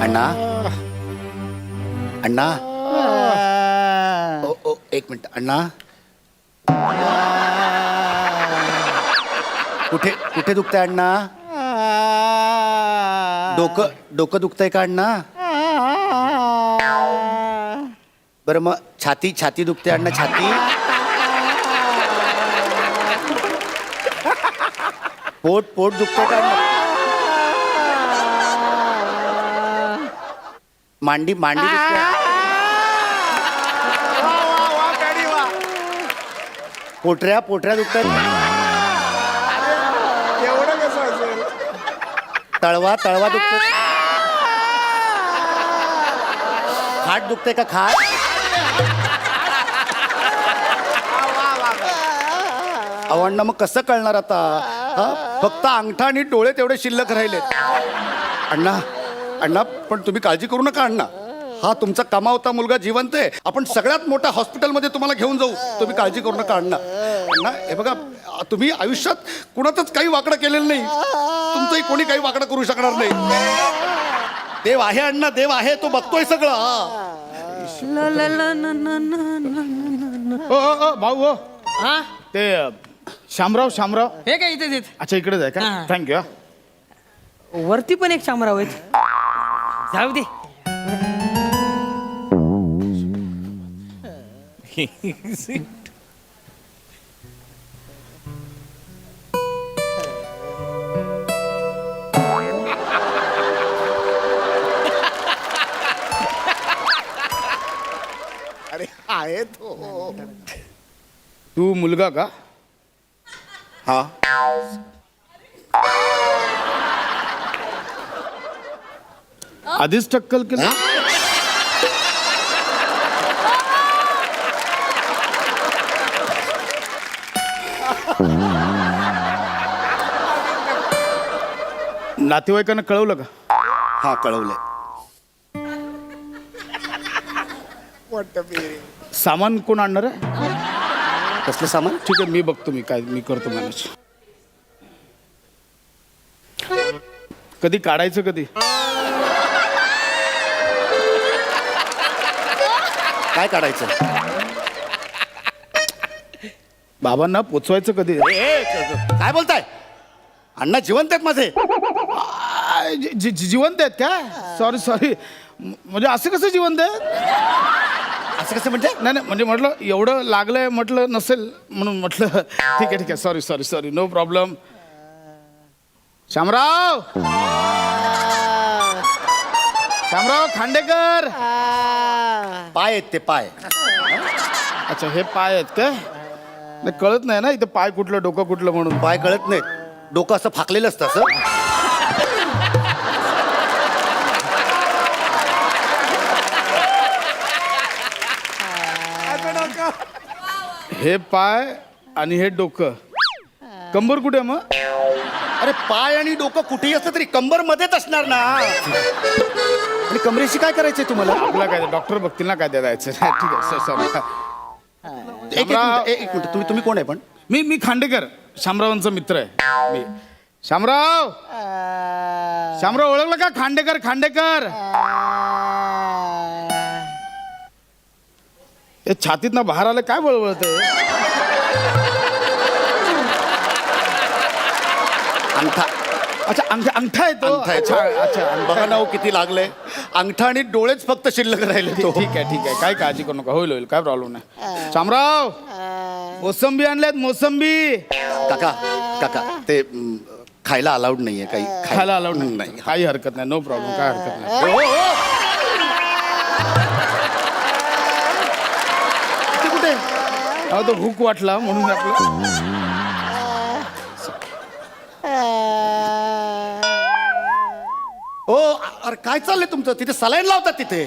अण्णा अण्णा ओ एक मिनिट अण्णा कुठे कुठे दुखतंय अण्णा डोकं दुखतंय का अण्णा बरं मग छाती दुखते अण्णा छाती पोट दुखतंय का अण्णा मांडी दुखते पोटऱ्या दुखतात एवढं कसं असेल तळवा दुखतो खाट दुखते का खाट अण्णा मग कसं कळणार आता हा फक्त अंगठा आणि डोळे तेवढे शिल्लक राहिलेत अण्णा पण तुम्ही काळजी करू नका अण्णा हा तुमचा कमावता मुलगा जिवंत आहे आपण सगळ्यात मोठ्या हॉस्पिटलमध्ये तुम्हाला घेऊन जाऊ तुम्ही काळजी करू नका अण्णा हे बघा तुम्ही आयुष्यात कुणातच काही वाकडं केलेलं नाही तुमचंही कोणी काही वाकडं करू शकणार नाही देव आहे अण्णा देव आहे तो बघतोय सगळं भाऊ हो हा ते शामराव हे काय इथेच येत अच्छा इकडेच आहे का हा. थँक्यू वरती पण एक शामराव आहेत जाऊ दे अरे आहे तो तू मुलगा का हा आधीच टक्कल केलं नातेवाईकांना कळवलं का हा कळवलंय सामान कोण आणणार आहे कसलं सामान ठीक आहे मी करतो मॅनेज कधी काढायचं कधी काय काढायचं बाबांना पोचवायचं कधी काय बोलताय अण्णा जिवंत आहेत माझे जिवंत आहेत का सॉरी म्हणजे असं कसं जिवंत आहेत असं कसं म्हणजे नाही म्हणजे म्हटलं एवढं लागलंय म्हटलं नसेल म्हणून म्हटलं ठीक आहे sorry no problem Shamrao Khandekar पाय आहेत ते पाय अच्छा हे पाय आहेत का नाही कळत नाही ना इथं पाय कुठलं डोकं कुठलं म्हणून पाय कळत नाहीत डोकं असं फाकलेलं असतं असं हे पाय आणि हे डोकं कंबर कुठे मग अरे पाय आणि डोकं कुठेही असलं तरी कंबर मध्येच असणार ना आणि कमरेशी काय करायचंय तुम्हाला आपला काय डॉक्टर बघतील ना काय द्यायचं ठीक आहे सॉरी एक मिनिट तुम्ही कोण आहे पण मी खांडेकर शामरावांचा मित्र आहे मी शामराव ओळखलं का खांडेकर हे छातीत ना बाहेर आलं काय बळबळत अंगठा अच्छा अंगठा आहे तो अंगठा आहे तो. अच्छा बघा ना हो किती लागले अंगठा आणि डोळेच फक्त शिल्लक राहिले तो ठीक आहे काय काळजी करू नका होईल काय प्रॉब्लेम नाही शामराव मोसंबी आणल्यात मोसंबी काका ते खायला अलाउड नाहीये काही खायला अलाउड नाही नाही काही हरकत नाही नो प्रॉब्लेम काय हरकत नाही हो, हो. ते कुठे अहो तो हुक वाटला म्हणून आपलं हो अरे काय चाललंय तुमचं तिथे सलाईन लावतात तिथे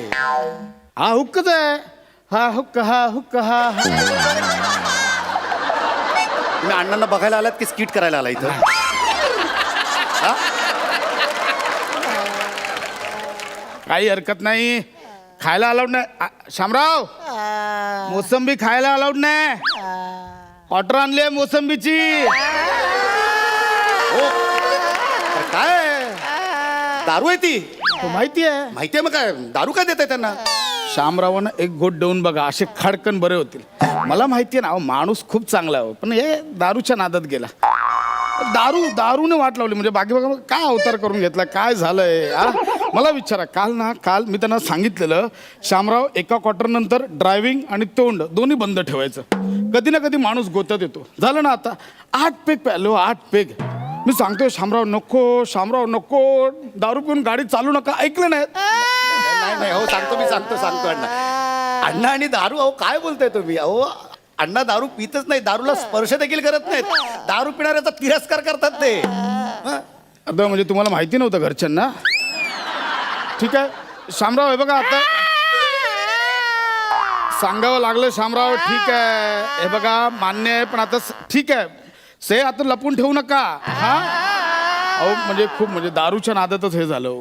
हा हुक्कच आहे हा हुक्क तुम्ही अण्णांना बघायला आलात की स्किट करायला आला इथं हा? काही हरकत नाही खायला अलाउड नाही शामराव मोसंबी खायला अलाउड नाही ऑर्डर आणली आहे मोसंबीची हो अरे काय दारू आहे ती तो माहिती आहे. माहितीये मग काय दारू काय देताय त्यांना शामरावानं एक गोट देऊन बघा, असे खडकन बरे होतील. मला माहिती आहे ना, अहो, माणूस खूप चांगला आहे, पण हे दारूच्या नादात गेला. दारूने वाट लावली. म्हणजे बाकी बघा काय अवतार करून घेतला, काय झालंय हा? मला विचारा. काल मी त्यांना सांगितलेलं, शामराव एका क्वार्टर नंतर ड्रायव्हिंग आणि तोंड दोन्ही बंद ठेवायचं. कधी ना कधी माणूस गोत्यात येतो. झालं ना आता 8 पेग प्यालो, 8 पेग. मी सांगतोय शामराव नको, दारू पिऊन गाडी चालू नका. ऐकलं नाही. नाही हो मी सांगतो अण्णा आणि दारू. अहो काय बोलताय तुम्ही? अहो अण्णा दारू पितच नाही, दारूला स्पर्श देखील करत नाहीत. दारू पिणाऱ्याचा तिरस्कार करतात ते. आता म्हणजे तुम्हाला माहिती नव्हतं घरच्यांना? ठीक आहे शामराव, हे बघा आता सांगावं लागलं शामराव. ठीक आहे, हे बघा मान्य आहे, पण आता ठीक आहे, आता लपून ठेवू नका हा. अहो म्हणजे दारूच्या नादातच हे झालं.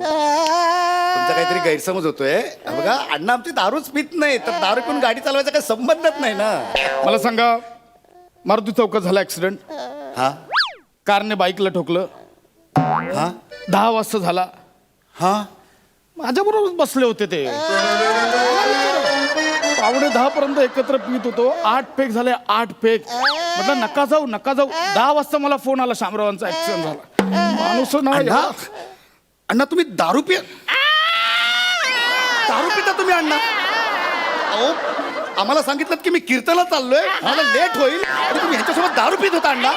तुमचा काहीतरी गैरसमज होतोय. बघा अण्णा आमची दारूच पित नाही, तर दारू पिऊन गाडी चालवायचा काही संबंधच नाही ना. मला सांगा, मारुती चौकात झाला ऍक्सिडेंट. हा कारने बाईकला ठोकलं. हा 10 वाजता झाला. हा माझ्याबरोबर बसले होते ते. 9:45 पर्यंत एकत्र पित होतो. 8 पेग झाले, 8 पेग. म्हटलं नका जाऊ. 10 वाजता मला फोन आला, शामरावांचा ऍक्सिडेंट झाला. माणूस अण्णा तुम्ही दारू पिता तुम्ही अण्णा? अहो आम्हाला सांगितलं की मी कीर्तनाला चाललोय, मला लेट होईल, आणि तुम्ही ह्याच्यासोबत दारू पित होता अण्णा.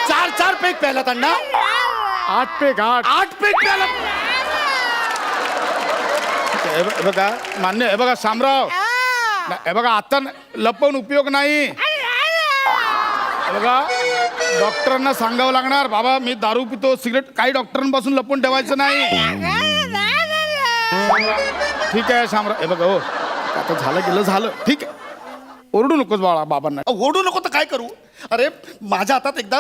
4 पेग प्यायलात अण्णा. 8 पेग 8 पेग प्यायला. हे बघा मान्य. हे बघा शामराव, हे बघा आता लपवून उपयोग नाही. हे बघा डॉक्टरांना सांगावं लागणार, बाबा मी दारू पितो, सिगरेट, काही डॉक्टरांपासून लपवून ठेवायचं नाही. ठीक आहे शामराव. हे बघा हो, आता झालं. ठीक आहे, ओरडू नकोस बाळा बाबांना. ओढू नको तर काय करू? अरे माझ्या हातात एकदा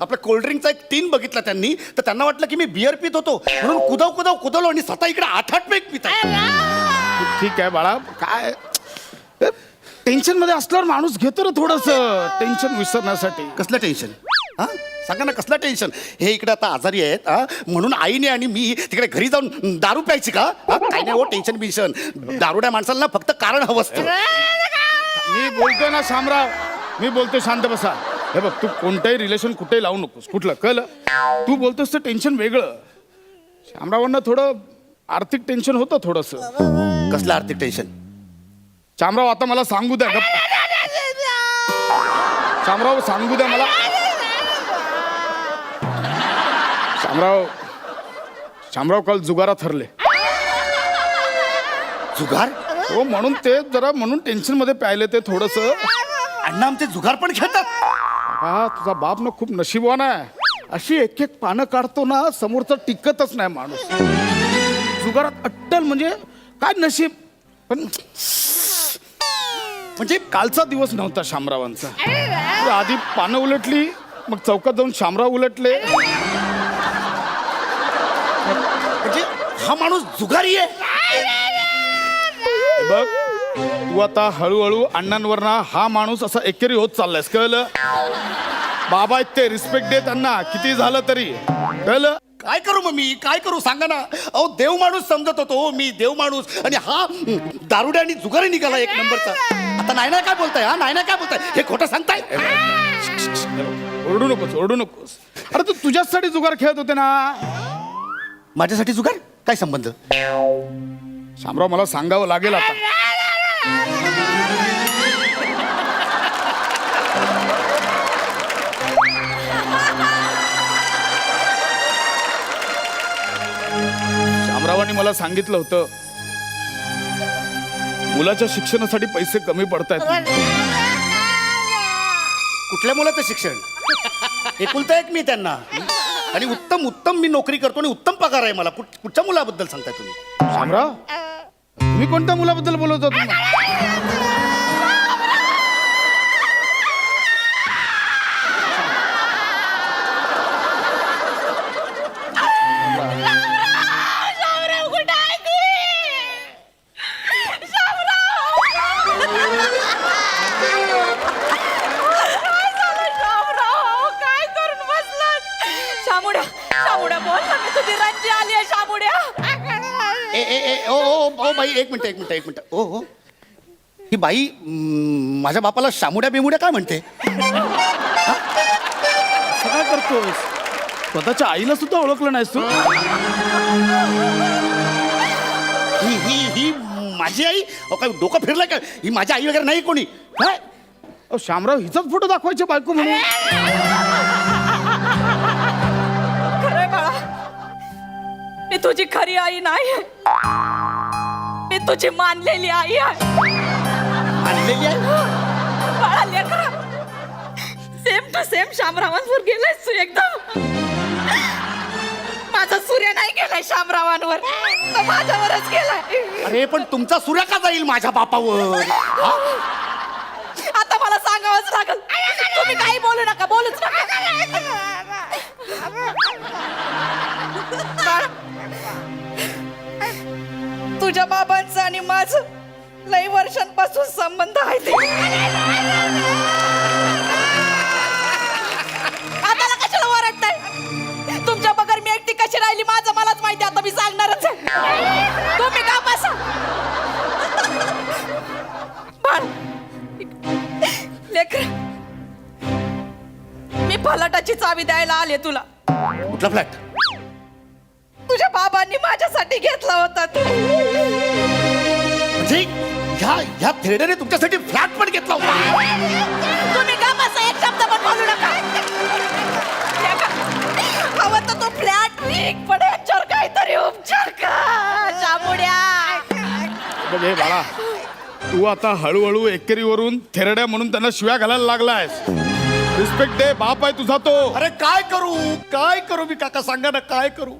आपल्या कोल्ड्रिंकचा एक टीन बघितला त्यांनी, तर त्यांना वाटलं की मी बियर पित होतो, म्हणून कुदवलो आणि स्वतः इकडे 8 पेग पिता. ठीक आहे बाळा, काय टेन्शन मध्ये असल्यावर माणूस घेतो ना थोडस टेन्शन विसरण्यासाठी. कसलं टेन्शन? हा सांगा ना, कसलं टेन्शन? हे इकडे आता आजारी आहेत हा, म्हणून आईने आणि मी तिकडे घरी जाऊन दारू प्यायची का? काय नाही हो, टेन्शन बिन्शन. दारुड्या माणसाला फक्त कारण हवं असतं. मी बोलतोय ना शामराव, मी बोलतोय, शांत बसा. हे बघ, तू कोणतंही रिलेशन कुठेही लावू नकोस. कुठलं कळलं? तू बोलतोस तर टेन्शन वेगळं. शामरावांना थोडं आर्थिक टेन्शन होतं थोडस. कसलं आर्थिक टेन्शन? शामराव आता मला सांगू द्या. शामराव सांगू द्या मला. शामराव काल जुगारात हरले. जुगार? हो, म्हणून टेन्शन मध्ये प्यायले ते थोडस. अण्णा आमचे जुगार पण खेळतात? हा, तुझा बाप ना खूप नशिबवान आहे. अशी एक पानं काढतो ना, समोरचा टिकतच नाही माणूस. जुगारात अट्टल म्हणजे काय नशीब. पण म्हणजे कालचा दिवस नव्हता शामरावांचा. आधी पानं उलटली, मग चौकात जाऊन शामराव उलटले. म्हणजे हा माणूस जुगारी आहे? बघ तू आता हळूहळू अण्णांवर ना हा माणूस असा एकेरी होत चाललायस. कळलं? बाबा आहेत ते, रिस्पेक्ट दे त्यांना, किती झालं तरी. कळलं? काय करू मग मी? काय करू सांगा ना. अहो देव माणूस समजत होतो मी, देव माणूस, आणि हा दारुड्या आणि जुगारी निघाला एक नंबरचा. आता नाही काय बोलताय? हा नाही काय बोलताय? हे खोटं सांगताय? ओरडू नकोस. अरे तू तुझ्यासाठी जुगार खेळत होते ना. माझ्यासाठी जुगार? काय संबंध? शामराव मला सांगावं लागेल आता. शामरावांनी मला सांगितलं होतं, मुलाच्या शिक्षणासाठी पैसे कमी पडतायत. कुठल्या मुलाचं शिक्षण? एकुलता एक मी त्यांना, आणि उत्तम मी नोकरी करतो आणि उत्तम पगार आहे मला. कुठच्या मुलाबद्दल सांगताय तुम्ही? शामराव, तुम्ही कोणत्या मुलाबद्दल बोलत होता? शामुड्या बोल ना, मी तुझी रंजी आली आहे शामुड्या. ओ बाई, एक मिनिट. ओ ही बाई माझ्या बापाला शामुड्या बिमुड्या काय म्हणते? असं काय करतोय? स्वतःच्या आईला सुद्धा ओळखलं नाहीस तू? ही माझी आई? अहो, काय डोकं फिरलं का? ही माझी आई वगैरे नाही कोणी. काय अहो, शामराव हिचाच फोटो दाखवायचे बायको म्हणून. खरंय बाळा, मी तुझी खरी आई नाही, मी तुझी मानलेली आई आहे. आणलेली आहे? बाळा लेकरा, सेम टू सेम शामरावांवर गेलाय तू एकदम. माझा सूर्य नाही गेलाय शामरावांवर, तो माझ्यावरच गेलाय. अरे पण तुमचा सूर्य का जाईल माझ्या बापावर? हा? आता मला सांगावंच लागल. तुम्ही काही बोलू नका, बोलूच नका. बाळा, तुझ्या बाबांचं आणि माझं लई वर्षांपासून संबंध आहे ते. आता कशाला ओरडताय? तुमच्या बगर मी एकटी कशी राहिली माझं मलाच माहिती. आता मी सांगणारच आहे. तुम्ही का बसा. बाळ लेकर, मी फलाटाची चावी द्यायला आले तुला. कुठला फ्लॅट? तुझ्या बाबांनी माझ्यासाठी घेतला होता तू. म्हणजे ह्या थेरडेने तुमच्यासाठी फ्लॅट पण घेतला होता? तुम्ही का बसा, एक शब्द पण बोलू नका. हवं तर तो फ्लॅट विक, पण याच्यावर काहीतरी उपचार का शामुड्या. बघ हे बाळा, तू आता हळूहळू एकेरीवरून थेरड्या म्हणून त्यांना शिव्या घालायला लागलायस. रिस्पेक्ट दे, बाप आहे तुझा तो. अरे काय करू मी काका, सांगा ना काय करू?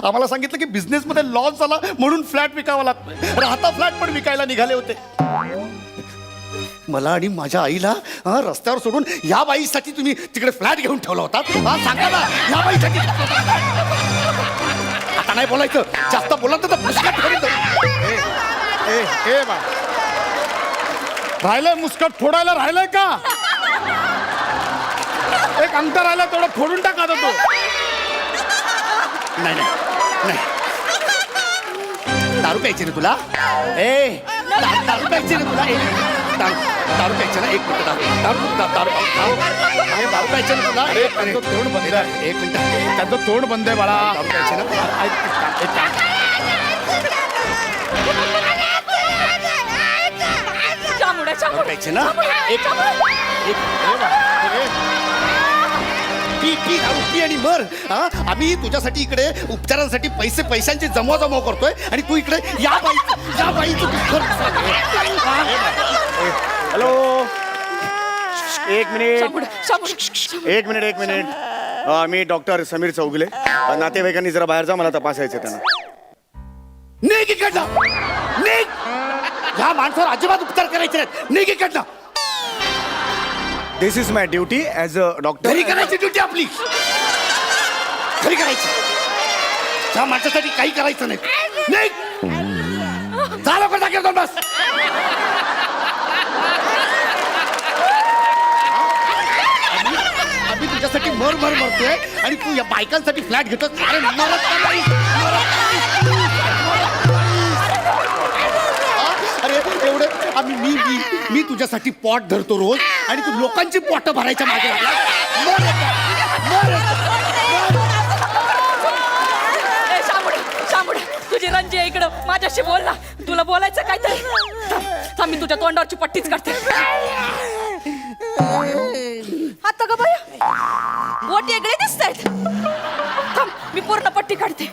आम्हाला सांगितलं की बिझनेस मध्ये लॉस झाला म्हणून फ्लॅट विकावा लागतोय. राहता फ्लॅट पण विकायला निघाले होते. मला आणि माझ्या आईला रस्त्यावर सोडून या बाईसाठी तुम्ही तिकडे फ्लॅट घेऊन ठेवला होता. सांगा ना, या बाईसाठी. आता नाही बोलायचं, जास्त बोला तर मुस्काट ठेवून देऊ. ए बा, राहिलंय मुस्कट फोडायला, राहिलंय का? एक अंतर राहिला, तेवढं फोडून टाका आता तो. नाही दारू प्यायची ना तुला? दारू प्यायची ना तुला? दारू प्यायची ना? एक मिनिट. दारू प्यायची ना तुला? त्यांचं तोंड बंद आहे. एक मिनिट. त्यांचं तोंड बंद आहे बाळा. दारू प्यायची ना? एक काम. शामुड्या, दारू शामुड्या. प्यायची ना? पी दारू पी आणि मर. आम्ही तुझ्यासाठी इकडे उपचारांसाठी पैशांची जमवा करतोय आणि तू इकडे या बाईचं हॅलो, एक मिनिट. शामुड्या, शामुड्या. एक मिनिट. मी डॉक्टर समीर चौगुले. नातेवाईकांनी जरा बाहेर जा, मला तपासायचं त्यांना. निघ इकडनं, निघ. ह्या माणसावर अजिबात उपचार करायचे नाहीत. निघ इकडनं. This is my duty as a doctor. घरी करायची ड्युटी आपली, घरी करायची. त्या माणसासाठी काही करायचं नाही. निघ. जा लवकर जागेवर जाऊन बस. आम्ही तुझ्यासाठी मरतोय आणि तू या बायकांसाठी फ्लॅट घेतो. अरे मरत का नाही? अरे एवढं मी तुझ्यासाठी पॉट धरतो रोज आणि तू लोकांची पोट भरायच्या मागे लागला. ए, शामुड्या, तुझी रंजी आहे इकडं. माझ्याशी बोल ना, तुला बोलायचं काय तर. मी तुझ्या तोंडावरची पट्टीच काढते. आता ग बाया, बोट वेगळे दिसत आहेत. थांब, मी पूर्ण पट्टी काढते.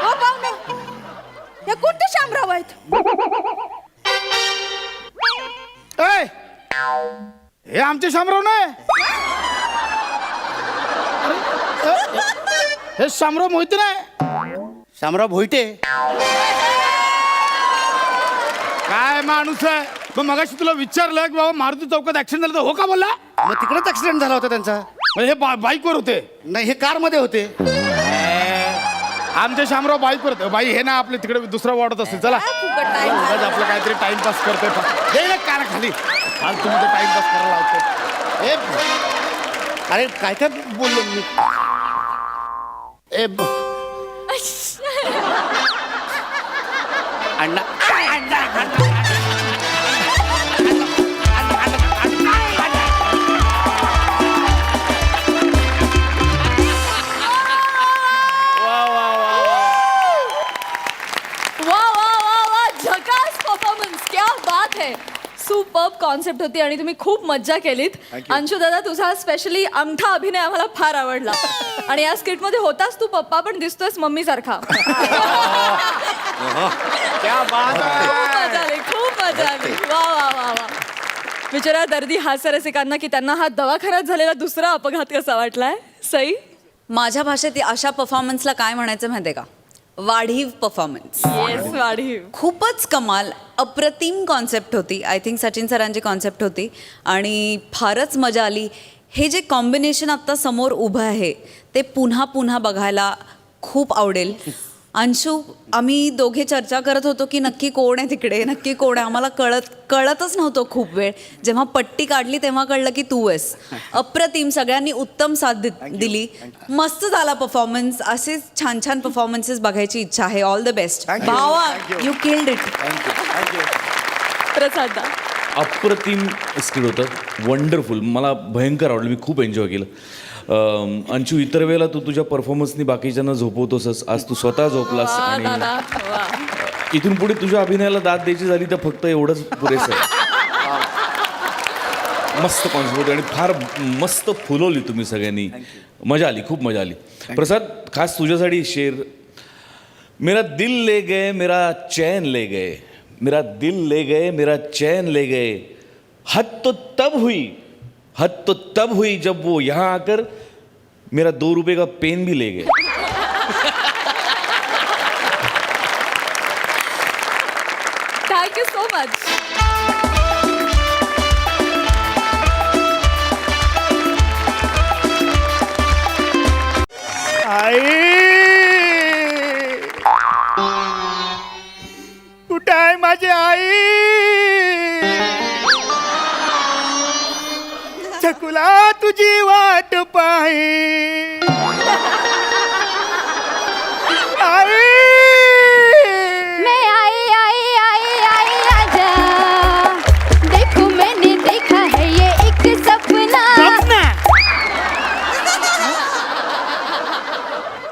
हो पाहुणे, हे कोणते शामराव आहेत? हे आमचे शामराव नाही. हे शामराव मोहिते नाही. शामराव भोईटे काय माणूस आहे. मग मगाशी तुला विचारलं की बाबा मारुती चौकात ऍक्सिडेंट झालं, तर हो का बोलला? मग तिकडेच ऍक्सिडेंट झाला होता त्यांचा. हे बाईकवर होते. नाही, हे कार मध्ये होते. आमचे शामराव बाईकवर होते. बाई हे ना आपले तिकडे दुसरा वाढत असते. चला उगाच आपलं काहीतरी टाइमपास करतोय. हे ना कार खाली फालतू मध्ये टाइमपास करायला लावतो. अरे काय काय बोललो मी ए ब- अण्णा वा वा वा वा झकास परफॉर्मन्स क्या बात है सुपर्ब कॉन्सेप्ट होती आणि तुम्ही खूप मज्जा केलीत अंशू दादा तुझा स्पेशली अंगठा अभिनय आम्हाला फार आवडला आणि या स्किट मध्ये होतास तू पप्पा पण दिसतोयस मम्मी सारखा क्या बात खूप मजा आली वा वा वा वा बिचारा दर्दी हास्यरसिकांना की त्यांना हा दवाखान्यात झालेला दुसरा अपघात कसा वाटलाय सई माझ्या भाषेत अशा परफॉर्मन्सला काय म्हणायचं माहितीये का वाढीव परफॉर्मन्स येस वाढीव खूपच कमाल अप्रतिम कॉन्सेप्ट होती आय थिंक सचिन सरांची कॉन्सेप्ट होती आणि फारच मजा आली हे जे कॉम्बिनेशन आत्ता समोर उभं आहे ते पुन्हा पुन्हा बघायला खूप आवडेल अंशू आम्ही दोघे चर्चा करत होतो की नक्की कोण आहे तिकडे नक्की कोण आहे आम्हाला कळतच नव्हतं खूप वेळ जेव्हा पट्टी काढली तेव्हा कळलं की तू आहेस अप्रतिम सगळ्यांनी उत्तम साथ दिली मस्त झाला परफॉर्मन्स असेच छान छान परफॉर्मन्सेस बघायची इच्छा आहे all the best Thank you. भावा Thank you. You killed it Prasad अप्रतिम स्किट होतं वंडरफुल मला भयंकर आवडलं मी खूप एन्जॉय केलं अंशू इतर वेळेला तू तुझ्या परफॉर्मन्सनी बाकीच्यांना झोपवतोसच आज तू स्वतः झोपलास आणि इथून पुढे तुझ्या अभिनयाला दाद द्यायची झाली तर फक्त एवढंच पुरेसं आहे मस्त कॉन्सेप्ट होतं आणि फार मस्त फुलवली तुम्ही सगळ्यांनी मजा आली खूप मजा आली प्रसाद खास तुझ्यासाठी शेर मेरा दिल ले गए मेरा चैन ले गए मेरा दिल ले गए मेरा चैन ले गए हद तो तब हुई जब वो यहाँ आकर मेरा 2 रुपए का पेन भी ले गए थँक्यू सो मच आई कुठे आहे माझी आई चकुला तुझी वाट पाही आई मैं आई आई आई आई आजा देखो मैंने देखा है ये एक सपना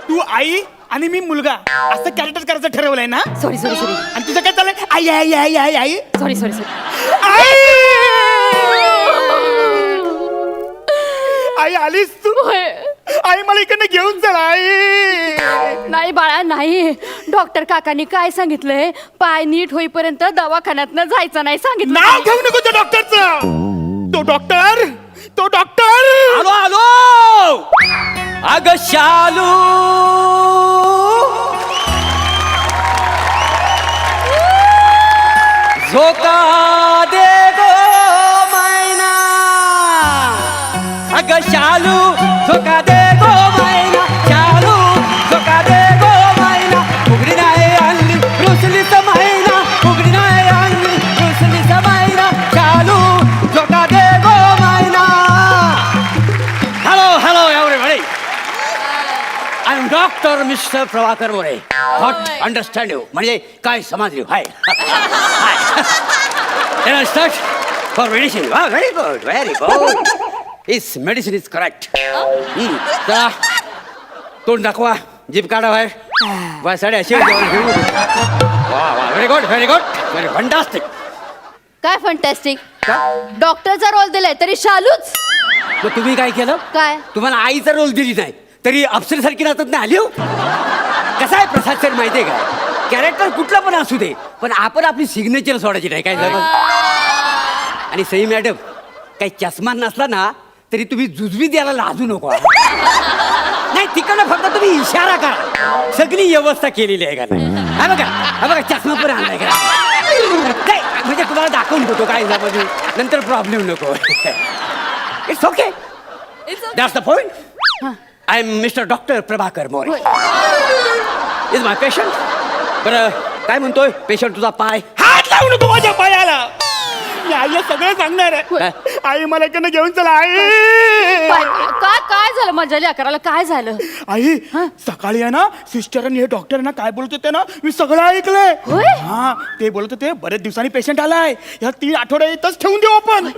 तू आई आणि मी मुलगा असं कॅरेक्टर करायचं ठरवलंय ना सॉरी सॉरी सॉरी आणि तुझं काय चाललंय आई आई आई आई आई सॉरी सॉरी सॉरी आई आई आलीस तू आई मला इकडनं घेऊन चल आई नाही बाळा नाही डॉक्टर काकांनी काय सांगितलंय पाय नीट होईपर्यंत दवाखान्यात जायचं नाही सांगितलं नाव घेऊ नको त्या डॉक्टरचं तो डॉक्टर आलो आलो अग शालू झोका दे गो मैना अग शालू झोका दे गो मैना शालू झोका दे गो मैना उघडी नाही आणली रुसलीच मैना उघडी नाही आणली रुसलीच मैना शालू झोका दे गो मैना Hello, everybody. I'm Dr. Mr. Prabhakar More. What understand you? म्हणजे काय समजली? Hi. Hi. Can I start for medicine? Wow, very good, very good. This medicine is correct. चला, तोंड दाखवा, जीभ काढा बाहेर. वा साडे अशी वा very good very good very fantastic. काय फंटॅस्टिक डॉक्टरचा रोल दिलाय तरी शालूच मग तुम्ही काय केलं? काय तुम्हाला आईचा रोल दिली नाही तरी अप्सरेसारखी राहतात ना आली हो. कसं आहे प्रसाद सर माहिती आहे का कॅरेक्टर कुठलं पण असू दे पण आपण आपली सिग्नेचर सोडायची नाही काय झालं. आणि सई मॅडम काही चष्मा नसला ना तरी तुम्ही जुजवी द्यायला लाजू नको नाही तिकडनं फक्त तुम्ही इशारा करा सगळी व्यवस्था केलेली आहे का नाही. हा बघा चष्मा पण आणलाय का नाही म्हणजे तुम्हाला दाखवून देतो काय झालं नंतर प्रॉब्लेम नको. It's okay that's the point. I am mister doctor Prabhakar More is my patient. बरं काय म्हणतोय पेशंट तुझा पाय हात लावू नको माझ्या पायाला मी आईला सगळं सांगणार आहे. आई मला इकडनं घेऊन चला आई. काय झालं माझ्या लेकराला? काय झालं? आई सकाळी आहे ना सिस्टरांनी हे डॉक्टरांना काय बोलत होते ना मी सगळं ऐकलंय. होय? हा ते बोलत होते बरेच दिवसांनी पेशंट आलाय या 3 आठवड्या इथंच ठेवून देऊ आपण.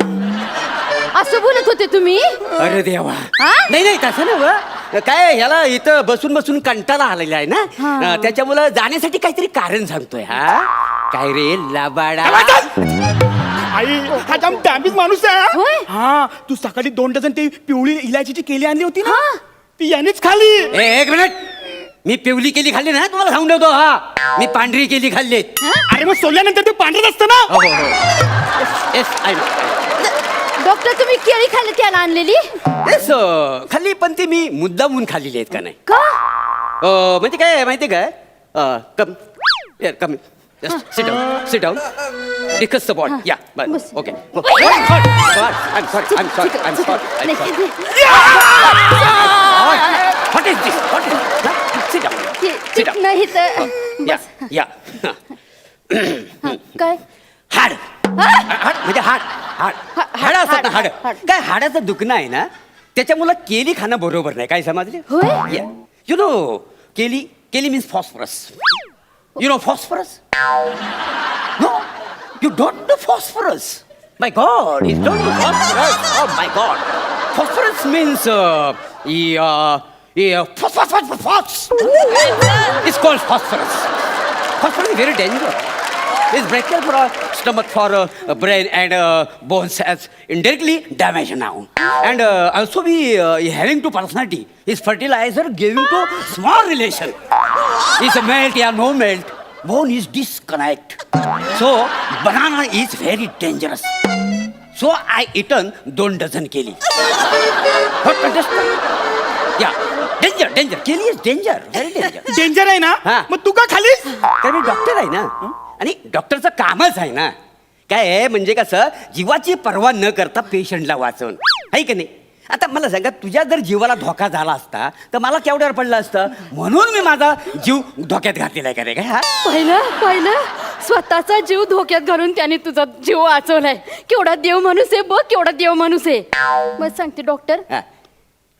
असं बोलत होते तुम्ही? अरे देवा हा? नाही नाही तसं ना काय याला इथं बसून बसून कंटाळा आलेला आहे ना त्याच्यामुळं जाण्यासाठी काहीतरी कारण सांगतोय. हा काय रे लाबाडा. आई हा जाम डॅमेज माणूस आहे. होय? हा तू सकाळी 2 डझन ती पिवळी इलायचीची केली आणली होती ना ती यानेच खाली. एक मिनिट मी पिवली केली खाल्ली ना तुम्हाला सांगून ठेवतो. हा मी पांढरी केली खाल्ली. अरे मग सोडल्यानंतर ते पांढरच असतं ना. हो हो येस आय डॉक्टर तुम्ही केळी खाल्ली त्याला आणलेली येस खाल्ली पण ती मी मुद्दामून खाल्लेली आहेत का नाही. का? म्हणजे काय माहिती काय कम कम sit down discuss the point yeah bye bus. okay I'm sorry what is this sit down नाही तर yeah काय? हाड म्हणजे हाड असतात ना हाड काय हाडाचं दुखणं आहे ना त्याच्यामुळे केली खाणं बरोबर नाही काय समजले. होय? यु नो केली means phosphorus. You know phosphorus? No, you don't know phosphorus. My God, you don't know phosphorus. Oh my God, phosphorus means phos. It's called phosphorus. Phosphorus is very dangerous. It's breaking for our stomach, for brain and bones as indirectly damaged now. And also we having to personality. Is fertilizer giving to small relation. Is a melt or no melt. Bone is disconnect. So banana is very dangerous. So I eaten 2 dozen keli. What understand? Yeah. Danger. Keli is danger. Very danger. Danger आहे ना हा. मग तू का खालीस. कारण मी doctor आहे ना आणि डॉक्टरचं कामच आहे ना काय आहे म्हणजे कसं जीवाची पर्वा न करता पेशंटला वाचवून आहे की नाही. आता मला सांगा तुझ्या जर जीवाला धोका झाला असता तर मला केवढ्यावर पडलं असतं म्हणून मी माझा जीव धोक्यात घातलेला आहे का रे काय. हा पहिलं स्वतःचा जीव धोक्यात घालून त्याने तुझा जीव वाचवलाय. केवढा देव माणूस आहे बघ केवढा देव माणूस आहे. मग सांगते डॉक्टर. हा.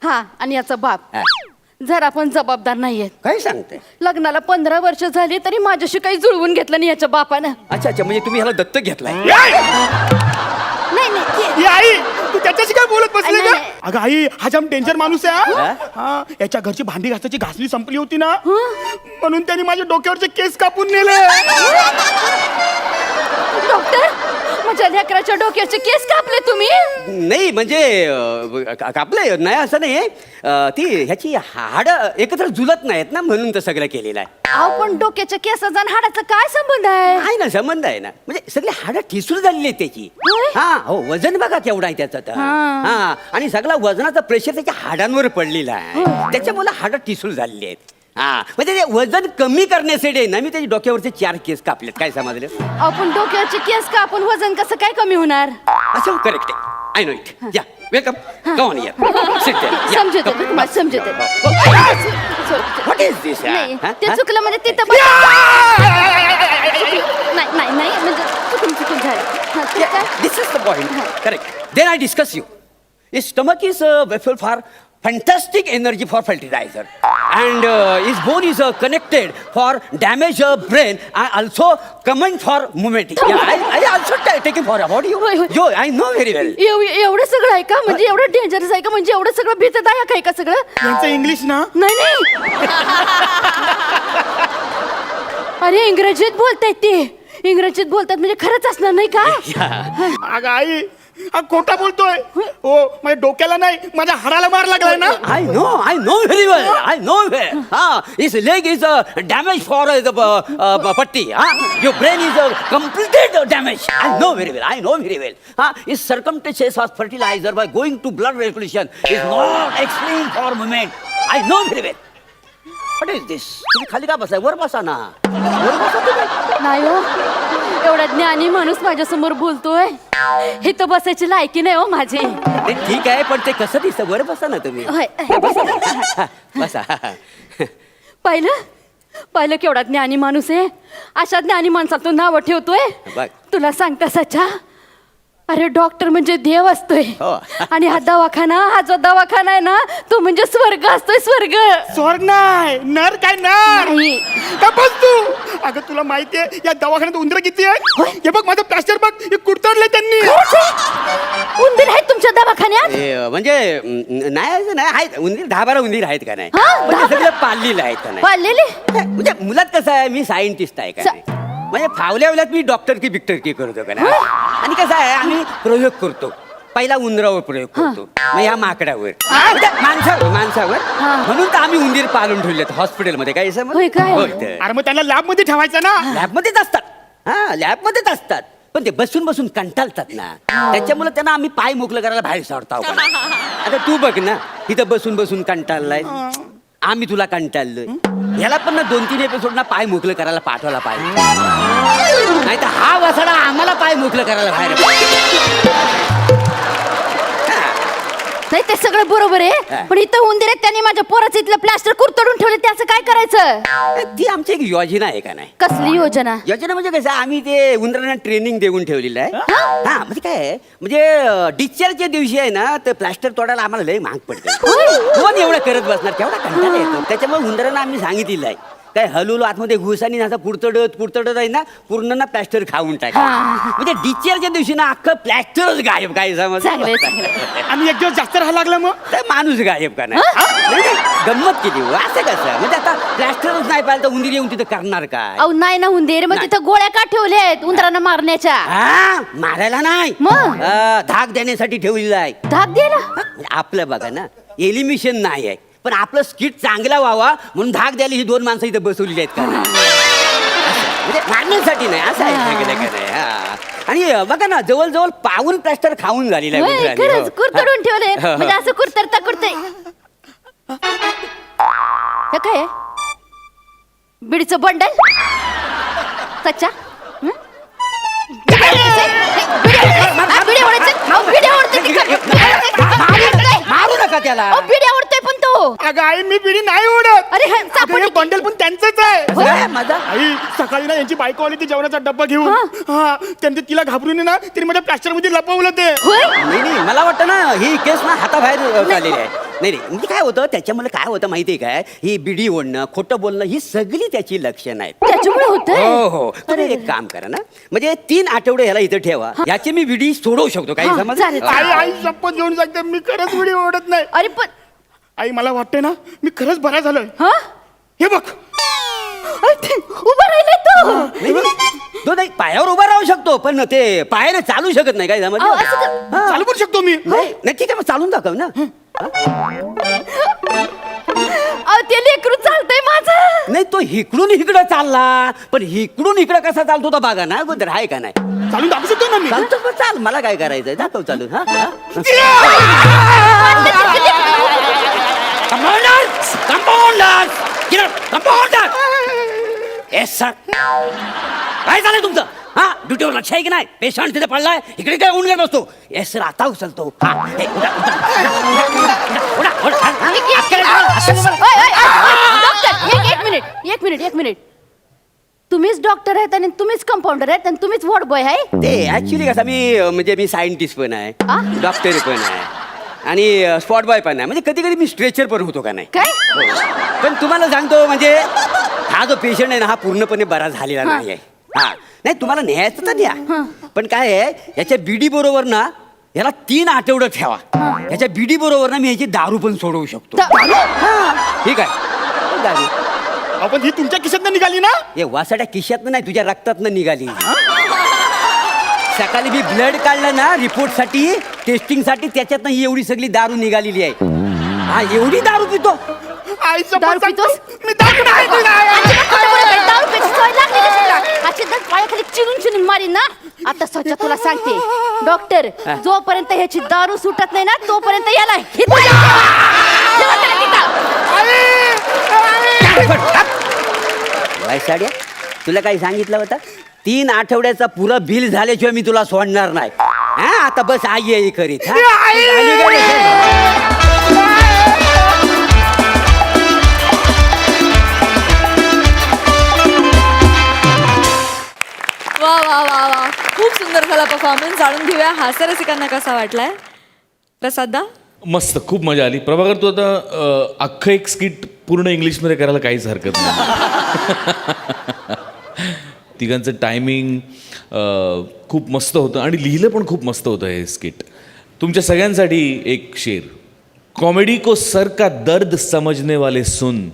हा आणि याचा बाप हा. जर आपण जबाबदार नाहीये. काय सांगते. लग्नाला 15 वर्ष झाली तरी माझ्याशी काही जुळवून घेतलं नाही याच्या बापानं. अच्छा म्हणजे तुम्ही ह्याला दत्तक घेतलाय. नाही ही आई तू त्याच्याशी काय बोलत बसली नाही, का. नाही. अगं आई हा जाम डेंजर माणूस आहे. हा? हा याच्या घरची भांडी घासायची घासणी संपली होती ना म्हणून त्यांनी माझ्या डोक्यावरचे केस कापून नेले. डॉक्टर माझ्या लेकराच्या डोक्याचे केस कापले तुम्ही? नाही म्हणजे कापलंय नाही असं नाही ती ह्याची हाड एकत्र जुलत नाहीत ना म्हणून तर सगळं केलेलं आहे. अहो पण डोक्याच्या केसाचा आणि हाडाचा काय संबंध आहे? आहे ना संबंध आहे ना म्हणजे सगळी हाडं ठिसूळ झालेली आहेत त्याची. होय? हा हो वजन बघा केवढा आहे त्याचं तर. हा. हा आणि सगळा वजनाचा प्रेशर त्याच्या हाडांवर पडलेला आहे त्याच्यामुळे हाडं ठिसूळ झालेली आहेत. हा म्हणजे ते वजन कमी करण्यासाठी आहे ना मी त्याच्या डोक्यावरचे 4 केस कापलेत काय समजले. आपण डोक्याचे केस कापून वजन कसं काय कमी होणार? असं करेक्ट आहे आय नो इट या वेलकम कम ऑन या समजते तुम्हाला समजते. व्हॉट इज दिस. नाही ते चुकलं म्हणजे तिथं नाही म्हणजे चुकून झालं. हा, ते काय? This is the point. Correct. Then I discuss you. His stomach is vessel for fantastic energy for fertilizer, and his bone is connected for damage brain. I also comment for movement. Yeah, I also taking for about you. होय, होय. Yo, I know very well. एवढं सगळं आहे का? म्हणजे एवढं dangerous आहे का? म्हणजे एवढं सगळं भीतदायक आहे का सगळं? यांचं इंग्लिश ना नाही अरे इंग्रजीत बोलतायत ते. इंग्रजीत बोलतात म्हणजे खरंच असणार नाही का? अगं आई हा खोटा बोलतोय. हो माझ्या डोक्याला नाही माझ्या हाडाला मार लागलाय ना. I know very well. I know well. His leg is damaged for the patti. Your brain is completed damage. I know very well. His circumstances of fertilizer by going to blood circulation is not explained for moment. I know very well. What is this? तुम्ही खाली का बसाय वर बसा ना. वर बसा तुम्ही. नाही हो एवढा ज्ञानी माणूस माझ्या समोर बोलतोय हे तर बसायची लायकी नाही हो माझी. ते ठीक आहे पण ते कसं दिसतं वर बसा ना तुम्ही. होय. बसा. पाहिलं केवढा ज्ञानी माणूस आहे. अशा ज्ञानी माणसाला तू नावं ठेवतोय. बघ. तुला सांगता सच्चा अरे डॉक्टर म्हणजे देव असतोय हो. आणि हा दवाखाना, हा जो दवाखाना आहे ना, तो म्हणजे स्वर्ग असतोय, स्वर्ग. स्वर्ग नाही, नर काय नर. नाही. का बस तू. अगं तुला माहितीये या दवाखान्यात उंदरं किती आहे? हे बघ माझं प्लास्टर बघ, हे कुडतडलंय त्यांनी. उंदीर आहेत तुमच्या दवाखान्यात? म्हणजे नाही नाही आहेत उंदीर 10-12 उंदीर आहेत का नाही हा, पण ते सगळं पाळलेलं आहेत का नाही पाळलेले? म्हणजे मुलात कसं आहे मी सायंटिस्ट आहे का नाही म्हणजे फावल्या वेळात मी डॉक्टर की बिक्टर की करतो का नाही आणि कसं आहे आम्ही प्रयोग करतो पहिला उंदरावर प्रयोग करतो मग ह्या माकडावर म्हणजे माणसावर म्हणून तर आम्ही उंदीर पाळून ठेवलेत हॉस्पिटलमध्ये काय होय काय? अरे मग त्यांना लॅब मध्ये ठेवायचं ना. लॅबमध्येच असतात हा लॅबमध्येच असतात पण ते बसून बसून कंटाळतात ना त्याच्यामुळे त्यांना आम्ही पाय मोकळं करायला बाहेर सोडतो आता तू बघ ना इथं बसून बसून कंटाळलाय आम्ही तुला कंटाळलोय याला पण ना 2-3 एपिसोड ना पाय मोकळं करायला पाठवला पाहिजे नाही तर हा वसाडा आम्हाला पाय मोकळं करायला बाहेर नाही ते सगळं बरोबर आहे पण इथं उंदीर आहेत त्यांनी माझ्या पोराचं इथलं प्लास्टर कुरतडून ठेवले त्याचं काय करायचं? ती आमची एक योजना आहे का नाही कसली योजना? योजना म्हणजे कसं आम्ही ते उंदरांना ट्रेनिंग देऊन ठेवलेलं आहे हा म्हणजे काय आहे, म्हणजे डिस्चार्जच्या दिवशी आहे ना तर प्लास्टर तोडायला आम्हाला लय महाग पडतं कोण एवढं करत बसणार केवढा कंटाळा येतो त्याच्यामुळे उंदरांना आम्ही सांगितलेलं आहे काय हलूल आतमध्ये घुसानी असं पुरतडत आहे ना पूर्ण ना प्लॅस्टर खाऊन टाका म्हणजे डिस्चार्जच्या दिवशी ना अख्खं प्लॅस्टरच गायब काय समज आणि एक दिवस जास्त राहायला लागला मग तर माणूस गायब का नाही नाही, नाही, गंमत केली हो. असं कसं म्हणजे आता प्लॅस्टरच नाही पाहिजे तर उंदीर येऊन तिथं करणार काय अहो नाही ना उंदीर मग नाही. तिथं गोळ्या का ठेवल्या आहेत उंदरांना मारण्याच्या? हा मारायला नाही मग? धाक देण्यासाठी ठेवलेला आहे धाक द्यायला? म्हणजे आपलं बघा ना एलिमिशन नाही आहे पण आपलं स्किट चांगला व्हावा म्हणून धाक द्यायला ही 2 माणसं इथं बसवलेली आहेत का म्हणजे मारण्यासाठी नाही असं आहे सगळं का नाही हा आणि बघा ना जवळजवळ पाऊन प्लास्टर खाऊन झालेलं आहे होय, उंदराने. खरंच हो. कुरतडून ठेवले हो, हो. म्हणजे असं कुरतडता कुरते हे काय आहे? बिडीचं बंडल सच्चा हं? बिडी ओढायचं? अहो, बिडी ओढते ती का? मारू नका त्याला अहो, बिडी ओढतोय पण तो. अगं आई मी बिडी नाही उडत. अरे हे अगं, सापडली हे की- बंडल पण त्यांचंच आहे. काय माझा आई सकाळी ना यांची बायको आली ती जेवणाचा डब्बा घेऊन हा त्यांनी तिला घाबरून ना तिने माझ्या प्लास्टर मध्ये लपवलं ते. होय? नाही मला वाटतं ना ही केस ना हाताबाहेर चाललेली आहे नाही म्हणजे काय होतं त्याच्यामुळे काय होतं माहितीये काय ही बिडी ओढणं खोटं बोलणं ही सगळी त्याची लक्षणं आहेत त्याच्यामुळे होतंय? हो हो तुम्ही एक काम करा ना म्हणजे 3 आठवडे ह्याला इथं ठेवा याची मी विडी सोडवू शकतो काही हा, समज चालेल. आई आई शपथ घेऊन सांगते मी खरंच बिडी ओढत नाही. अरे पण आई मला वाटते ना मी खरंच बरा झालोय. हा हे बघ उभा राहिलाय तो. तो नाही पायावर उभा राहू शकतो पण ते पायाने चालू शकत नाही काय समज अहो, असं का- चालू करू शकतो मी. नाही ठीक आहे मग चालून दाखव ना अहो, ते लेकरू चालतंय माझं. नाही तो इकडून इकडं चालला पण इकडून इकडं कसा चालतो तो बघा ना अगोदर आहे का नाही चालून दाखवू शकतो ना मी. चालतो पण चाल मला काय करायचंय दाखव चालून हा compounder compounder compounder yes sir काय झालंय तुमचं हा ड्युटीवर लक्ष आहे की नाही पेशंट तिथे पडलाय इकडे काय ऊन बसतो येस सर आता उचलतो हा हे, उडा, उडा, उडा, उडा, उडा, हा, ओय, ओय, ओय, डॉक्टर एक मिनिट तुम्हीच डॉक्टर आहेत आणि तुम्हीच कंपाऊंडर आहेत आणि तुम्हीच वॉर्ड बॉय आहे. ते ऍक्च्युली कसं म्हणजे मी सायंटिस्ट पण आहे आ? डॉक्टर पण आहे आणि स्पॉट बॉय पण आहे म्हणजे कधी कधी मी स्ट्रेचर पण होतो का नाही काय? पण तुम्हाला सांगतो म्हणजे हा जो पेशंट आहे ना हा पूर्णपणे बरा झालेला नाही आहे हा नाही तुम्हाला न्यायचं तर द्या पण काय आहे याच्या बीडी बरोबर ना याला 3 आठवडे ठेवा याच्या बीडी बरोबर ना मी याची दारू पण सोडवू शकतो हा, ठीक आहे दारू आपण ही तुमच्या खिशातनं निघाली ना. हे वासाड्या खिशातनं नाही तुझ्या रक्तातनं निघाली सकाळी मी ब्लड काढलं ना रिपोर्ट साठी टेस्टिंग साठी त्याच्यातनं ही एवढी सगळी दारू निघालेली आहे हा एवढी दारू पितो आई दारू शपथ पितोस? सांगतो, मी दारू नाही पिणार. अजिबात खोटं बोलत नाही. दारू प्यायची सवय लागली कशाला? अजिबात पायाखाली चिरून मारीन ना. आता स्वच्छ तुला सांगते डॉक्टर जोपर्यंत ह्याची दारू सुटत नाही ना तोपर्यंत याला हिथं ठेवा त्याला तिथं. साड्या तुला काही सांगितलं होतं 3 आठवड्याचा पुरा बिल झाल्याशिवाय मी तुला सोडणार नाही हा आता बस आई आई करीत हा? झाली का रे? वा वा वा वा खूप सुंदर झाला परफॉर्मन्स. जाणून घेऊया हास्यरसिकांना कसा वाटलाय. प्रसादा. मस्त, खूप मजा आली. प्रभाकर, तू आता अख्खं एक स्किट पूर्ण इंग्लिशमध्ये करायला काहीच हरकत नाही. तिघांचं टायमिंग खूप मस्त होतं आणि लिहिलं पण खूप मस्त होतं हे स्किट. तुमच्या सगळ्यांसाठी एक शेर. कॉमेडी को सर का दर्द समझने वाले सुन,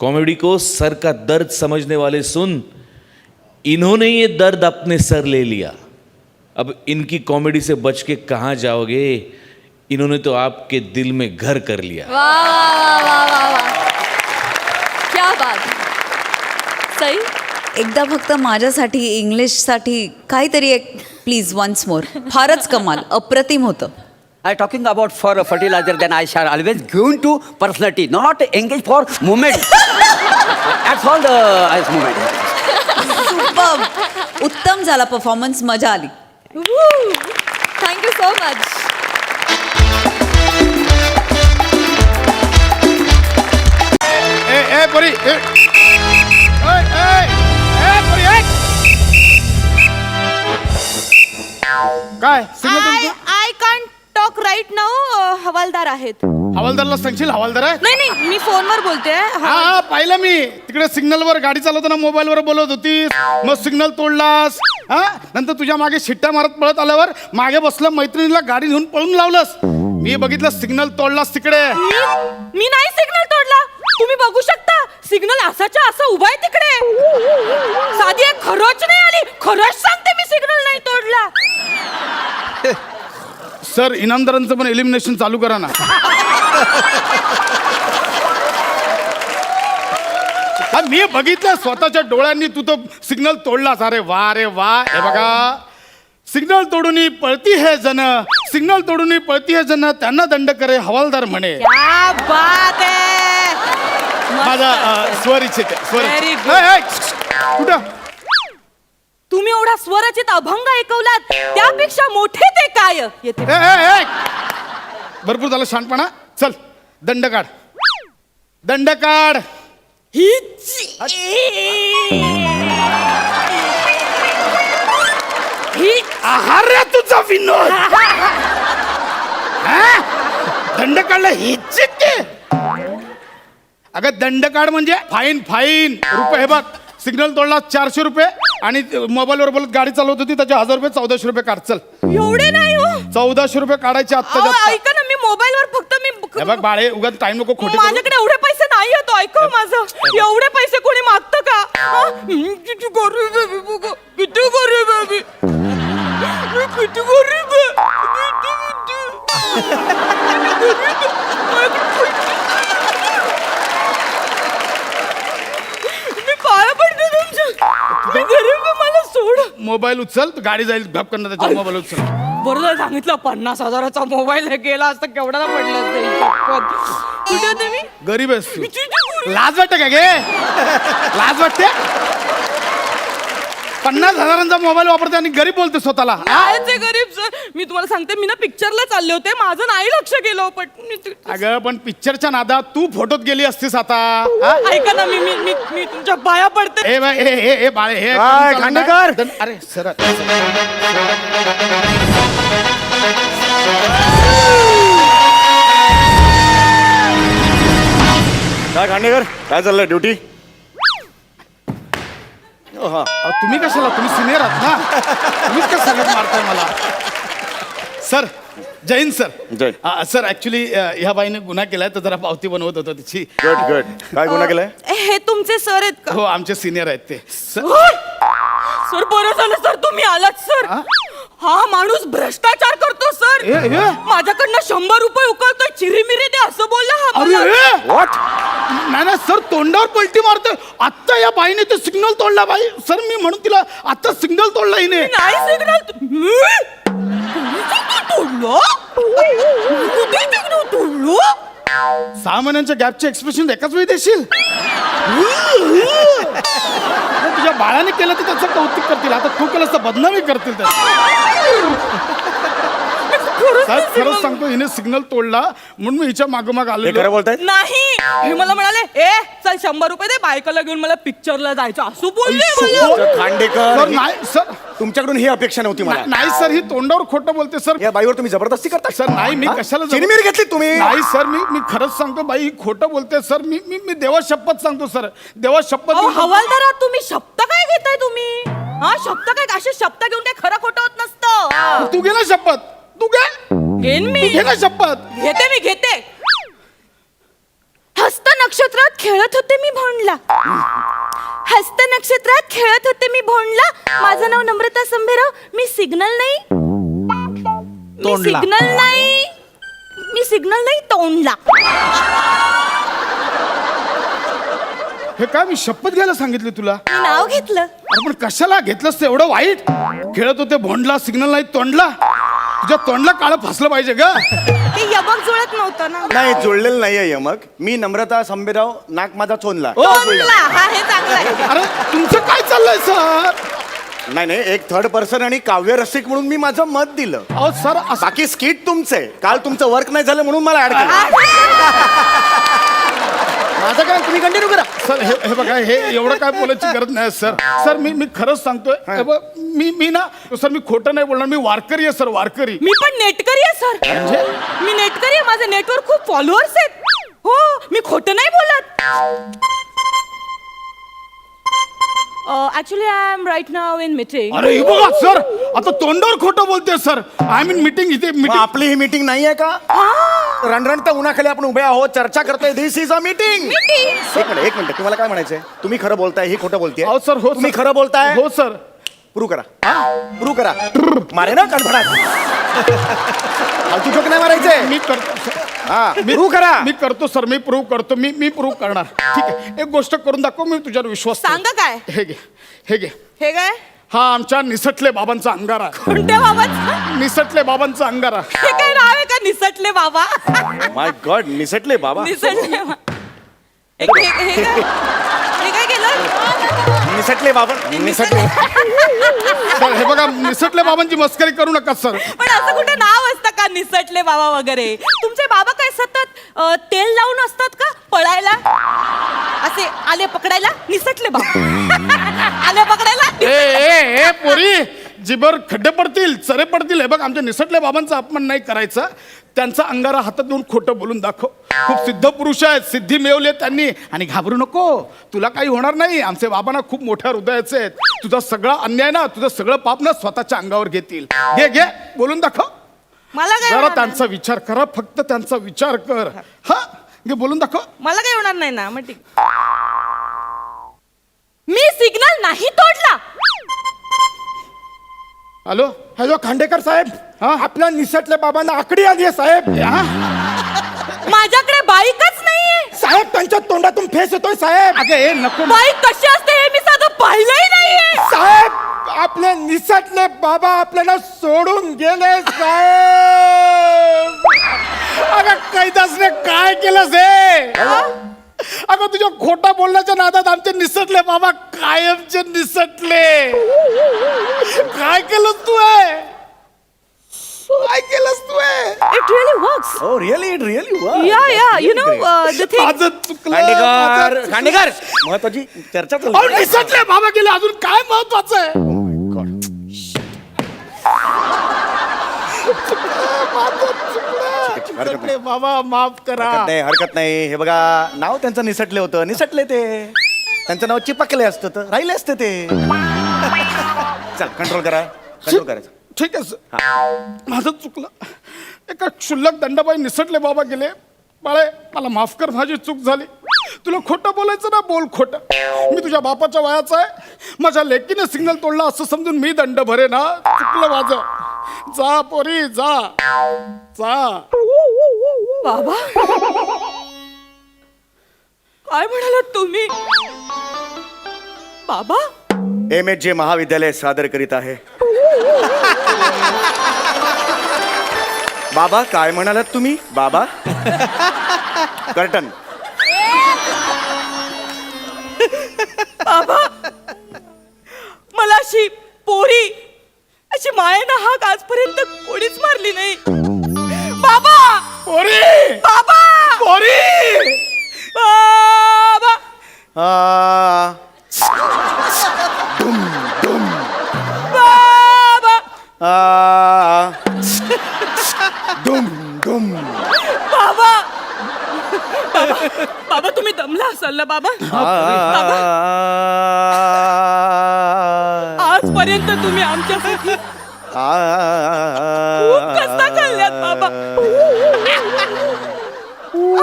कॉमेडी को सर का दर्द समझने वाले सुन, इन्होंने ये दर्द अपने सर ले लिया, अब इनकी कॉमेडी से बच के कहाँ जाओगे, इन्होंने तो आपके दिल में घर कर लिया. वा वा वा वा वा, क्या बात. सई. एकदा फक्त माझ्यासाठी इंग्लिशसाठी काहीतरी एक प्लीज वन्स मोर. फारच कमाल, अप्रतिम होतं. I talking about for a fertilizer, then I shall always given to personality, not engage for movement. That's all the movement. Superb. उत्तम झाला परफॉर्मन्स, मजा आली. Thank you so much. ए परी ए परी काय signal I can't talk right now. हवालदार आहेत. हवालदारला सांगशील हवालदार आहे. नाही मी फोनवर बोलते. हा पाहिलं मी तिकडे सिग्नलवर गाडी चालवताना मोबाईलवर बोलत होतीस, मग सिग्नल तोडलास. हा नंतर तुझ्या मागे शिट्ट्या मारत पळत आल्यावर मागे बसलं मैत्रिणीला गाडी घेऊन पळून लावलंस. मी बघितलं सिग्नल तोडलास तिकडे. मी नाही सिग्नल तोडला. तुम्ही बघू शकता सिग्नल असाच्या असा उभा आहे तिकडे. साधी एक खरंच नाही आली. खरंच सांगते मी सिग्नल नाही तोडला. सर इनामदारांचं पण एलिमिनेशन चालू करा ना. हा, मी बघितलं स्वतःच्या डोळ्यांनी तू तो सिग्नल तोडलास. अरे वा. हे बघा, सिग्नल तोडून पळती हे जन, सिग्नल तोडून पळती हे जन, त्यांना दंड करे हवालदार म्हणे. क्या बात आहे. माझा स्वर इच्छित Very good. कुठं तुम्ही एवढा स्वरचित अभंग ऐकवलात त्यापेक्षा मोठे ते काय येते. भरपूर झालं शहाणपणा. चल दंड काढ, दंड काढ. आहार रे तुझा विनोद. हा? दंड काढला हीच ते. अगं दंड काढ म्हणजे फाईन रुपये. हे बघ, सिग्नल तोडला 400 रुपये आणि मोबाईलवर बोलत गाडी चालवत होती त्याचे 1000 रुपये, 1400 रुपये काढ. चल एवढे नाही हो. 1400 रुपये काढायचे अहो, आत्ता. ऐका ना, मी मोबाईलवर फक्त हे बघ बाळे, उगाच टाइम नको खोटे करू. माझ्याकडे एवढे पैसे नाही येतो. ऐका माझं, एवढे पैसे कोणी मागतं का? हा? किती गरीब आहे मी बघा. किती गरीब आहे मी. किती गरीब आहे. मी पाया पडते तुमच्या. मी गरीब आहे, मला सोड. मोबाईल उचल, गाडी जाईल घपकन त्याच्या. मोबाईल उचल. बरोबर सांगितलं. 50,000चा मोबाईल गेला असता केवढा पडला असता. कुठे होते मी? गरीब आहेस तू. लाज वाटते का गे? लाज वाटते? 50,000चा मोबाईल वापरते आणि गरीब बोलते स्वतःला. आहे ते गरीब सर. मी तुम्हाला सांगते, मी ना पिक्चरला चालले होते. माझं नाही लक्ष गेलं. पण अगं पण पिक्चरच्या नादात तू फोटोत गेली असतीस आता. ऐका ना, मी तुमच्या पाया पडते. ए बाय, ए बाळे, हे काय, खांडेकर? अरे सर काय खांडेकर, काय चाललंय ड्युटी? तुम्ही कशाला, तुम्ही सिनियर आहात ना, तुम्हीच कसं सांगत मारताय मला. सर जय हिंद सर. जय. सर ऍक्च्युली ह्या बाईने गुन्हा केलाय तर जरा पावती बनवत होतो तिची. गुड. काय गुन्हा केलाय? हे तुमचे सर आहेत का? हो आमचे सिनियर आहेत ते. सर बरं झालं सर तुम्ही आलात सर. हा माणूस भ्रष्टाचार करतो सर. माझ्याकडनं 100 रुपये उकळतोय. चिरीमिरी दे असं बोलला हा मला. नाही सर, तोंडावर पलटी मारतोय. आत्ता या बाईने ते सिग्नल तोडला. बाई सर, मी म्हणून तिला आत्ता सिग्नल तोडला हिने. नाही सिग्नल तोडलो. कुठे सिग्नल तोडलो? 6 महिन्यांच्या गॅपचे एक्सप्रेशन एकाच वेळी देशील? तुझ्या बाळाने केलं तर त्याचं कौतुक करतील, आता तू केलं तर बदनामी करतील. साहेब खरंच सांगतो हिने सिग्नल तोडला म्हणून मी हिच्या मागोमाग हे आलो खरं बोलतायत नाही हे मला म्हणाले ए चल 100 रुपये दे बायकोला घेऊन मला पिक्चरला जायचं असं बोलले मला. सर खांडेकर नाही सर तुमच्याकडून ही अपेक्षा नव्हती मला नाही सर ही तोंडावर खोटं बोलते सर या बाईवर तुम्ही जबरदस्ती करता सर नाही मी कशाला चिरमिर घेतली तुम्ही नाही सर मी खरंच सांगतो बाई ही खोटं बोलते सर मी देवा शपथ सांगतो सर देवा शपथ अहो, देऊन- हवालदार आहात तुम्ही शब्द काय घेताय तुम्ही हा शब्द काय असे शब्द घेऊन काय खरं खोटं होत नसतं तू घे ना शपथ तू घे घेईन मी तू घे ना शपथ घेते मी घेते हस्त नक्षत्रात खेळत होते मी भोंडला हस्त नक्षत्रात खेळत होते मी भोंडला माझं नाव नम्रता संभेराव मी सिग्नल नाही मी सिग्नल नाही तोंडला हे काय मी शपथ घ्यायला सांगितली तुला मी नाव घेतलं अरे पण कशाला घेतलंस ते एवढं वाईट खेळत होते भोंडला सिग्नल नाही तोंडला तुझ्या तोंडला काळं फसलं पाहिजे ग ते यबक जुळत नव्हतं ना नाही जुळलेलं नाहीये मग मी नम्रता संभेराव नाक माझा चोनला तोंडला हा हे चांगलं आहे अरे तुमचं काय चाललंय सर नाही एक थर्ड पर्सन आणि काव्य रसिक म्हणून मी माझं मत दिलं अहो सर असं बाकी स्किट तुमचे काल तुमचं वर्क नाही झालं म्हणून मला ऍड केलं माझं काय तुम्ही कंटिन्यू करा सर हे बघा हे एवढं काय बोलायची गरज नाही सर मी खरंच सांगतोय हे बघ, मी ना सर मी खोटं नाही बोलणार मी वारकरी आहे सर वारकरी मी पण नेटकरी आहे सर मी नेटकरी आहे माझं नेटवर खूप फॉलोअर्स आहेत हो मी खोटं नाही बोलत actually I am right now in meeting अरे हे बघा सर आता तोंडावर खोटं बोलते सर आय मीन मीटिंग इथे मग मीटिंग आपली ही मीटिंग नाहीये का रणरणत्या उन्हाखाली आपण उभे आहोत चर्चा करतोय दिस इज अ मीटिंग एक मिनिट तुम्हाला काय म्हणायचंय तुम्ही खरं बोलताय ही खोटं बोलतेय हो सर हो तुम्ही सर. खरं बोलताय हो सर प्रूव्ह करा प्रूव्ह करा मारे ना कणफडात फालतू जोक नाही मारायचे मी करतो सर. हा प्रूव्ह करा मी करतो सर मी प्रूव्ह करतो मी प्रूव्ह करणार ठीक आहे एक गोष्ट करून दाखव मी तुझ्यावर विश्वास ठेवतो. सांगा काय हे घे हे घे हे काय हा आमच्या निसटले बाबांचा अंगारा कोणत्या बाबाचं निसटले बाबांचा अंगारा हे काय नाव आहे का निसटले बाबा माय गॉड निसटले बाबा निसटले हे काय केलं निसटले बाबा निसटले सर हे बघा निसटले बाबांची मस्करी करू नका सर पण असं कुठे नाव असतं का निसटले बाबा वगैरे तुमचे बाबा काय सतत तेल लावून असतात का पळायला असे आले पकडायला निसटले बाबा आले पकडायला ए पोरी जिबर खड्डे पडतील चरे पडतील हे बघ आमच्या निसटल्या बाबांचा अपमान नाही करायचा त्यांचा अंगारा हातात घेऊन खोटं बोलून दाखव खूप सिद्ध पुरुष आहेत सिद्धी मिळवली त्यांनी आणि घाबरू नको तुला काही होणार नाही आमचे बाबा ना खूप मोठ्या हृदयाचे आहेत तुझा सगळा अन्याय ना तुझं सगळं पाप ना स्वतःच्या अंगावर घेतील घे बोलून दाखव मला काय जरा होणार त्यांचा विचार करा फक्त त्यांचा विचार कर हा घे बोलून दाखव नाही? मला काय होणार नाही ना मग ठीक मी सिग्नल नाही तोडला हॅलो हॅलो खांडेकर साहेब हा? आपल्या निसटल्या बाबांना आकडी आली आहे साहेब माझ्याकडे बाईकच नाहीये साहेब त्यांच्या तोंडातून फेस येतोय साहेब अगं ए नको बाईक कशी असते हे मी साधं पाहिलंही नाहीये साहेब आपले निसटले बाबा आपल्याला सोडून गेले साहेब अगं कैदासने काय केलंस हे अगं तुझ्या खोटा बोलण्याच्या नादात आमचे निसटले बाबा कायमचे निसटले काय केलंस तू काय केलंस तू इट रिअली वर्क्स हो रिअली या यू नो द थिंग माझं चुकलं खांडेकर माझं खांडेकर महत्वाची चर्चा अहो, चालू निसटले बाबा गेले अजून काय महत्वाचं आहे निसटले बाबा माफ करा हरकत नाही हे बघा नाव त्यांचं निसटले होतं निसटले ते त्यांचं नाव चिपकले असतं तर राहिले असते ते चल कंट्रोल करायचं ठीक आहे सर माझं चुकलं एका क्षुल्लक दंडाबाई निसटले बाबा गेले बाळे मला माफ कर माझी चूक झाली तुला खोटं बोलायचं ना बोल खोटं मी तुझ्या बापाच्या वयाचा आहे माझ्या लेकीने सिग्नल तोडला असं समजून मी दंड भरे ना चुकलं माझं जा पोरी जा बाबा काय म्हणालात तुम्ही बाबा MHJ महाविद्यालय सादर करीत आहे बाबा काय म्हणालात तुम्ही बाबा कर्टन बाबा मला अशी पोरी तशी मायेनं हाक आजपर्यंत कोणीच मारली नाही. बाबा पोरी बाबा पोरी बाबा बाबा दुम दुम. बाबा बाबा तुम्ही दमला असाल ना बाबा. बाबा आजपर्यंत तुम्ही आमच्यासाठी खूप कष्ट काढल्यात बाबा.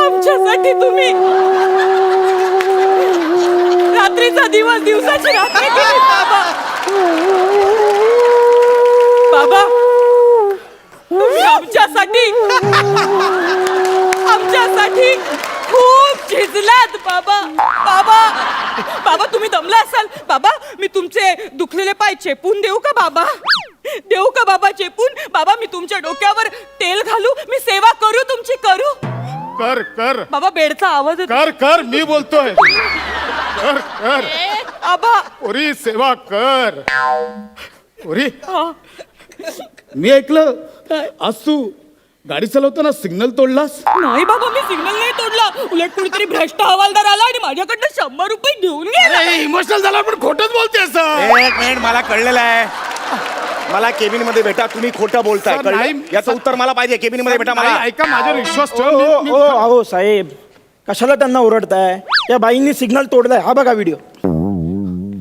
आमच्यासाठी तुम्ही रात्रीचा दिवस दिवसाची रात्र केली बाबा. बाबा तुम्ही आमच्यासाठी खूप झिजलात बाबा. बाबा बाबा तुम्ही दमला असाल बाबा. मी तुमचे दुखलेले पाय चेपून देऊ का बाबा. देऊ का बाबा चेपून. बाबा मी तुमच्या डोक्यावर तेल घालू. मी सेवा करू तुमची करू. कर कर बाबा बेडचा आवाज येतो. कर कर मी बोलतोय. कर कर आबा पोरी सेवा कर. पोरी हा. मी ऐकलं आज तू गाडी चालवताना सिग्नल तोडलास. नाही बाबा मी सिग्नल नाही तोडला. उलट कुणीतरी भ्रष्ट हवालदार आला आणि माझ्याकडनं 100 रुपये घेऊन गेला. इमोशनल झाला पण खोटच बोलतेस. एक मिनिट, मला कळलेलं आहे. मला केबिन मध्ये भेटा. तुम्ही खोटं बोलताय. सर, कळलं? नाही. याचं उत्तर मला पाहिजे. केबिन मध्ये भेटा मला. ऐका माझ्यावर विश्वास ओ ठेव. मी- ओ अहो साहेब, कशाला त्यांना ओरडताय? त्या बाईंनी सिग्नल तोडलाय. हा बघा व्हिडिओ.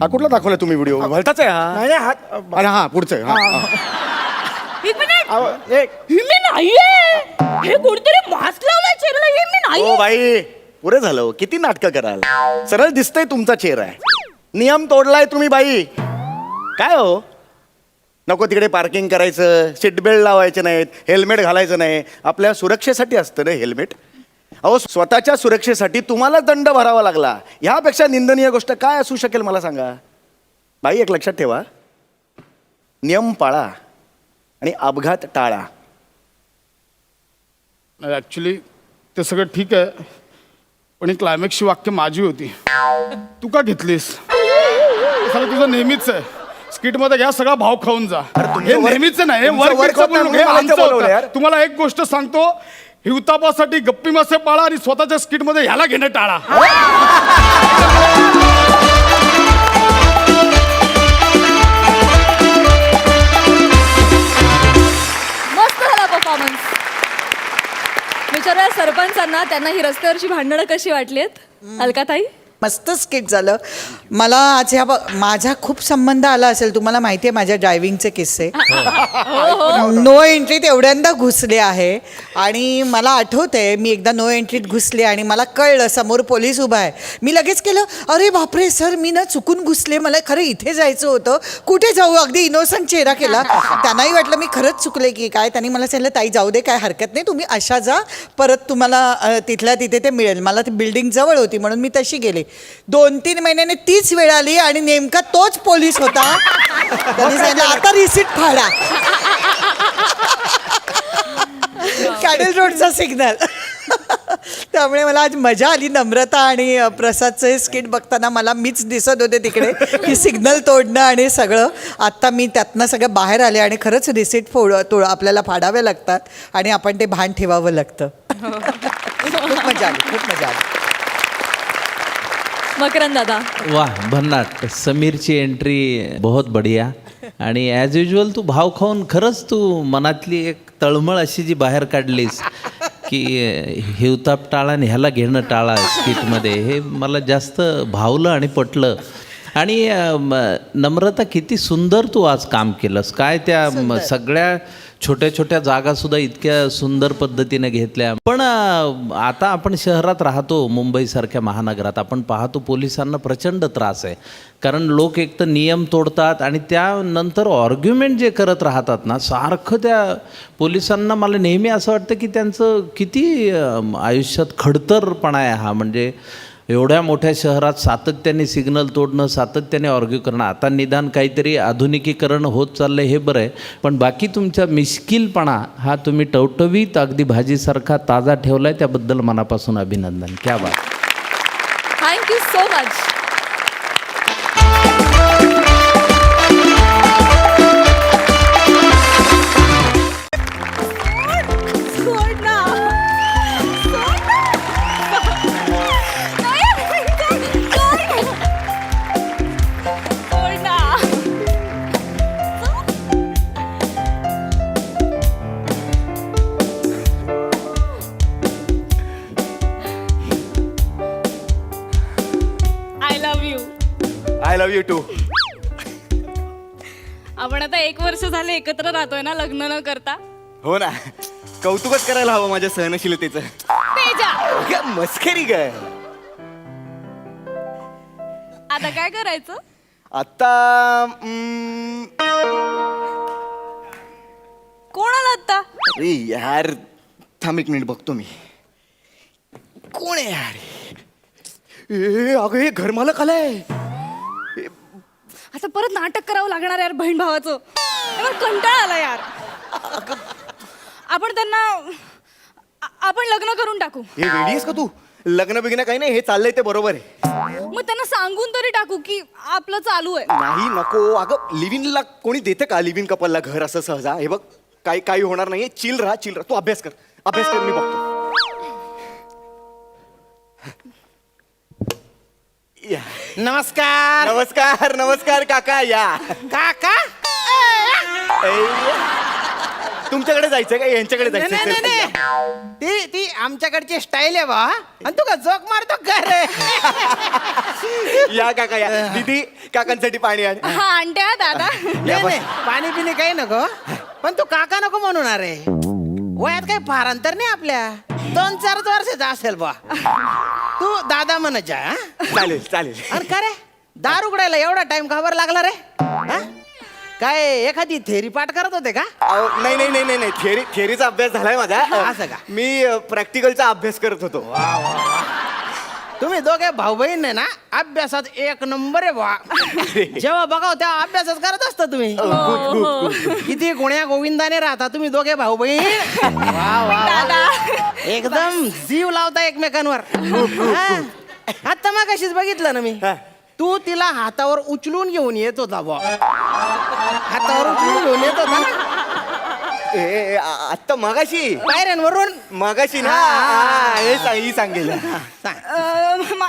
हा कुठला दाखवला तुम्ही व्हिडिओ? भलताच आहे हा. नाही नाही, हात अरे हा पुढचं आहे. हा. एक मिनिट अहो, एक हे मी नाहीये. हे कोणतरी मास्क लावलाय चेहऱ्याला. हे मी ओ नाही. बाई पुरे झालं हो. किती नाटकं कराल. सरळ दिसतंय तुमचा चेहरा आहे. नियम तोडलाय तुम्ही बाई. काय हो, नको तिकडे पार्किंग करायचं, सीट बेल्ट लावायचे नाहीत, हेल्मेट घालायचं नाही. आपल्या सुरक्षेसाठी असतं ना हेल्मेट. अहो स्वतःच्या सुरक्षेसाठी तुम्हाला दंड भरावा लागला. ह्यापेक्षा निंदनीय गोष्ट काय असू शकेल मला सांगा. बाई एक लक्षात ठेवा, नियम पाळा आणि अपघात टाळा. ऍक्च्युली ते सगळं ठीक आहे पण ही क्लायमॅक्सची वाक्य माझी होती. तू का घेतलीस? हे सगळं तुझं नेहमीच आहे. स्किट मध्ये घ्या सगळा भाव खाऊन जा. हे work- नेहमीच नाही. हे तुमचं work work चं होत नाही बोलू म्हणून नका. मला इथे आमचं बोलवलं होतं. यार. तुम्हाला एक गोष्ट सांगतो, हिवतापासाठी गप्पी मासे पाळा आणि स्वतःच्या स्किट मध्ये ह्याला घेणं टाळा. मस्त झाला परफॉर्मन्स. विचारूया सरपंचांना, त्यांना ही रस्त्यावरची भांडणं कशी वाटलीत. अलकाताई. मस्त स्किट झालं. मला आज माझा खूप संबंध आला असेल. तुम्हाला माहिती आहे माझ्या ड्रायव्हिंगचे किस्से. नो एंट्रीत एवढ्यांदा घुसले आहे आणि मला आठवतंय मी एकदा नो एंट्रीत घुसले आणि मला कळलं समोर पोलीस उभा आहे. मी लगेच केलं, अरे बापरे सर मी ना चुकून घुसले, मला खरं इथे जायचं होतं. कुठे जाऊ, अगदी इनोसंट चेहरा केला. त्यांनाही वाटलं मी खरंच चुकले की काय. त्यांनी मला सांगितलं ताई जाऊ दे काय हरकत नाही, तुम्ही अशा जा, परत तुम्हाला तिथल्या तिथे ते मिळेल. मला ती बिल्डिंग जवळ होती म्हणून मी तशी गेले. 2-3 महिन्याने तीच वेळ आली आणि नेमका तोच पोलीस होता. त्यांनी सांगितलं आता रिसीट फाडा. कॅडल रोडचा सिग्नल. त्यामुळे मला आज मजा आली. नम्रता आणि प्रसादचं हे स्किट बघताना मला मीच दिसत होते तिकडे की सिग्नल तोडणं आणि सगळं. आत्ता मी त्यातनं सगळं बाहेर आले आणि खरंच रिसीट आपल्याला फाडावे लागतात आणि आपण ते भान ठेवावं लागतं. खूप मजा आली, खूप मजा आली. मकरंद दादा. वाह भन्नाट. समीरची एंट्री बहुत बढिया आणि ॲज युजल तू भाव खाऊन खरंच तू मनातली एक तळमळ अशी जी बाहेर काढलीस की हिवताप टाळा आणि ह्याला घेणं टाळा स्किटमध्ये, हे मला जास्त भावलं आणि पटलं. आणि नम्रता किती सुंदर तू आज काम केलंस. काय त्या सगळ्या छोट्या छोट्या जागा सुद्धा इतक्या सुंदर पद्धतीने घेतल्या. पण आता आपण शहरात राहतो, मुंबईसारख्या महानगरात. आपण पाहतो पोलिसांना प्रचंड त्रास आहे. कारण लोक एक तर नियम तोडतात आणि त्यानंतर ऑर्ग्युमेंट जे करत राहतात ना सारखं, त्या पोलिसांना मला नेहमी असं वाटतं की त्यांचं किती आयुष्यात खडतरपणा आहे हा. म्हणजे एवढ्या मोठ्या शहरात सातत्याने सिग्नल तोडणं, सातत्याने ऑर्ग्यू करणं. आता निदान काहीतरी आधुनिकीकरण होत चाललं हे बरं आहे, पण बाकी तुमचा मिश्किलपणा हा तुम्ही टवटवीत अगदी भाजीसारखा ताजा ठेवला आहे, त्याबद्दल मनापासून अभिनंदन. क्या बात. Thank you so much. Love you too. आपण आता 1 वर्ष झाले एकत्र राहतोय ना, लग्न न करता. हो ना, कौतुकच करायला हवं माझ्या सहनशीलतेचं. तेजा, अगं, मस्करी काय. आता काय करायचं? आता कोण आला आता? अरे यार, थांब 1 मिनिट बघतो मी. कोण आहे यार? ए अगं, हे घरमालक आलाय. आता परत नाटक करावं लागणार यार बहीण भावाचं. मला कंटाळा आला यार. आपण त्यांना आपण लग्न करून टाकू. हे वेडी आहेस का तू? लग्न बिग्न काही नाही, हे चाललंय ते बरोबर आहे. मग त्यांना सांगून तरी टाकू की आपलं चालू आहे. नाही, नको. अगं, लिव्हिंगला कोणी देतं का लिव्हिंग कपलला घर असं सहजा? हे बघ, काही होणार नाहीये. चिल राहा. तू अभ्यास कर, मी बघतो. या. नमस्कार नमस्कार नमस्कार काका, या. काका. तुमच्याकडे जायचं का यांच्याकडे नाही नाही जायचं? नाही. ती आमच्याकडची स्टाईल आहे बा. आणि तू का जोक मारतो का रे? या काका, या. दीदी, काकांसाठी पाणी आण. हा, आणते हा दादा. नाही नाही, पाणी पिणी काही नको, पण तू काका नको म्हणून. अरे वयात काही फार अंतर नाही आपल्या. 2-4 वर्षाचा असेल बा. तू दादा म्हणत जा. चालेल चालेल. अरे का रे, दार उघडायला एवढा टाइम का बरं लागला रे? हा? काय एखादी थेरी पाठ करत होते का? नाही नाही नाही नाही नाही, थेरीचा अभ्यास झालाय माझा. असं का? मी प्रॅक्टिकलचा अभ्यास करत होतो. तुम्ही दोघे भाऊ बहीण ना, अभ्यासात 1 नंबर आहे बा. जेव्हा बघाव तेव्हा अभ्यासच करत असता तुम्ही. किती गुण्या गोविंदाने राहता तुम्ही दोघे भाऊ बहीण. वा वा, एकदम जीव लावता एकमेकांवर. हा? आता मग कशीच बघितलं ना मी, तू तिला हातावर उचलून घेऊन येत होता बा. हातावर उचलून घेऊन येत होता ना आत्ता मगाशी पायऱ्यांवरून. मगाशी ना. ही सांगेल.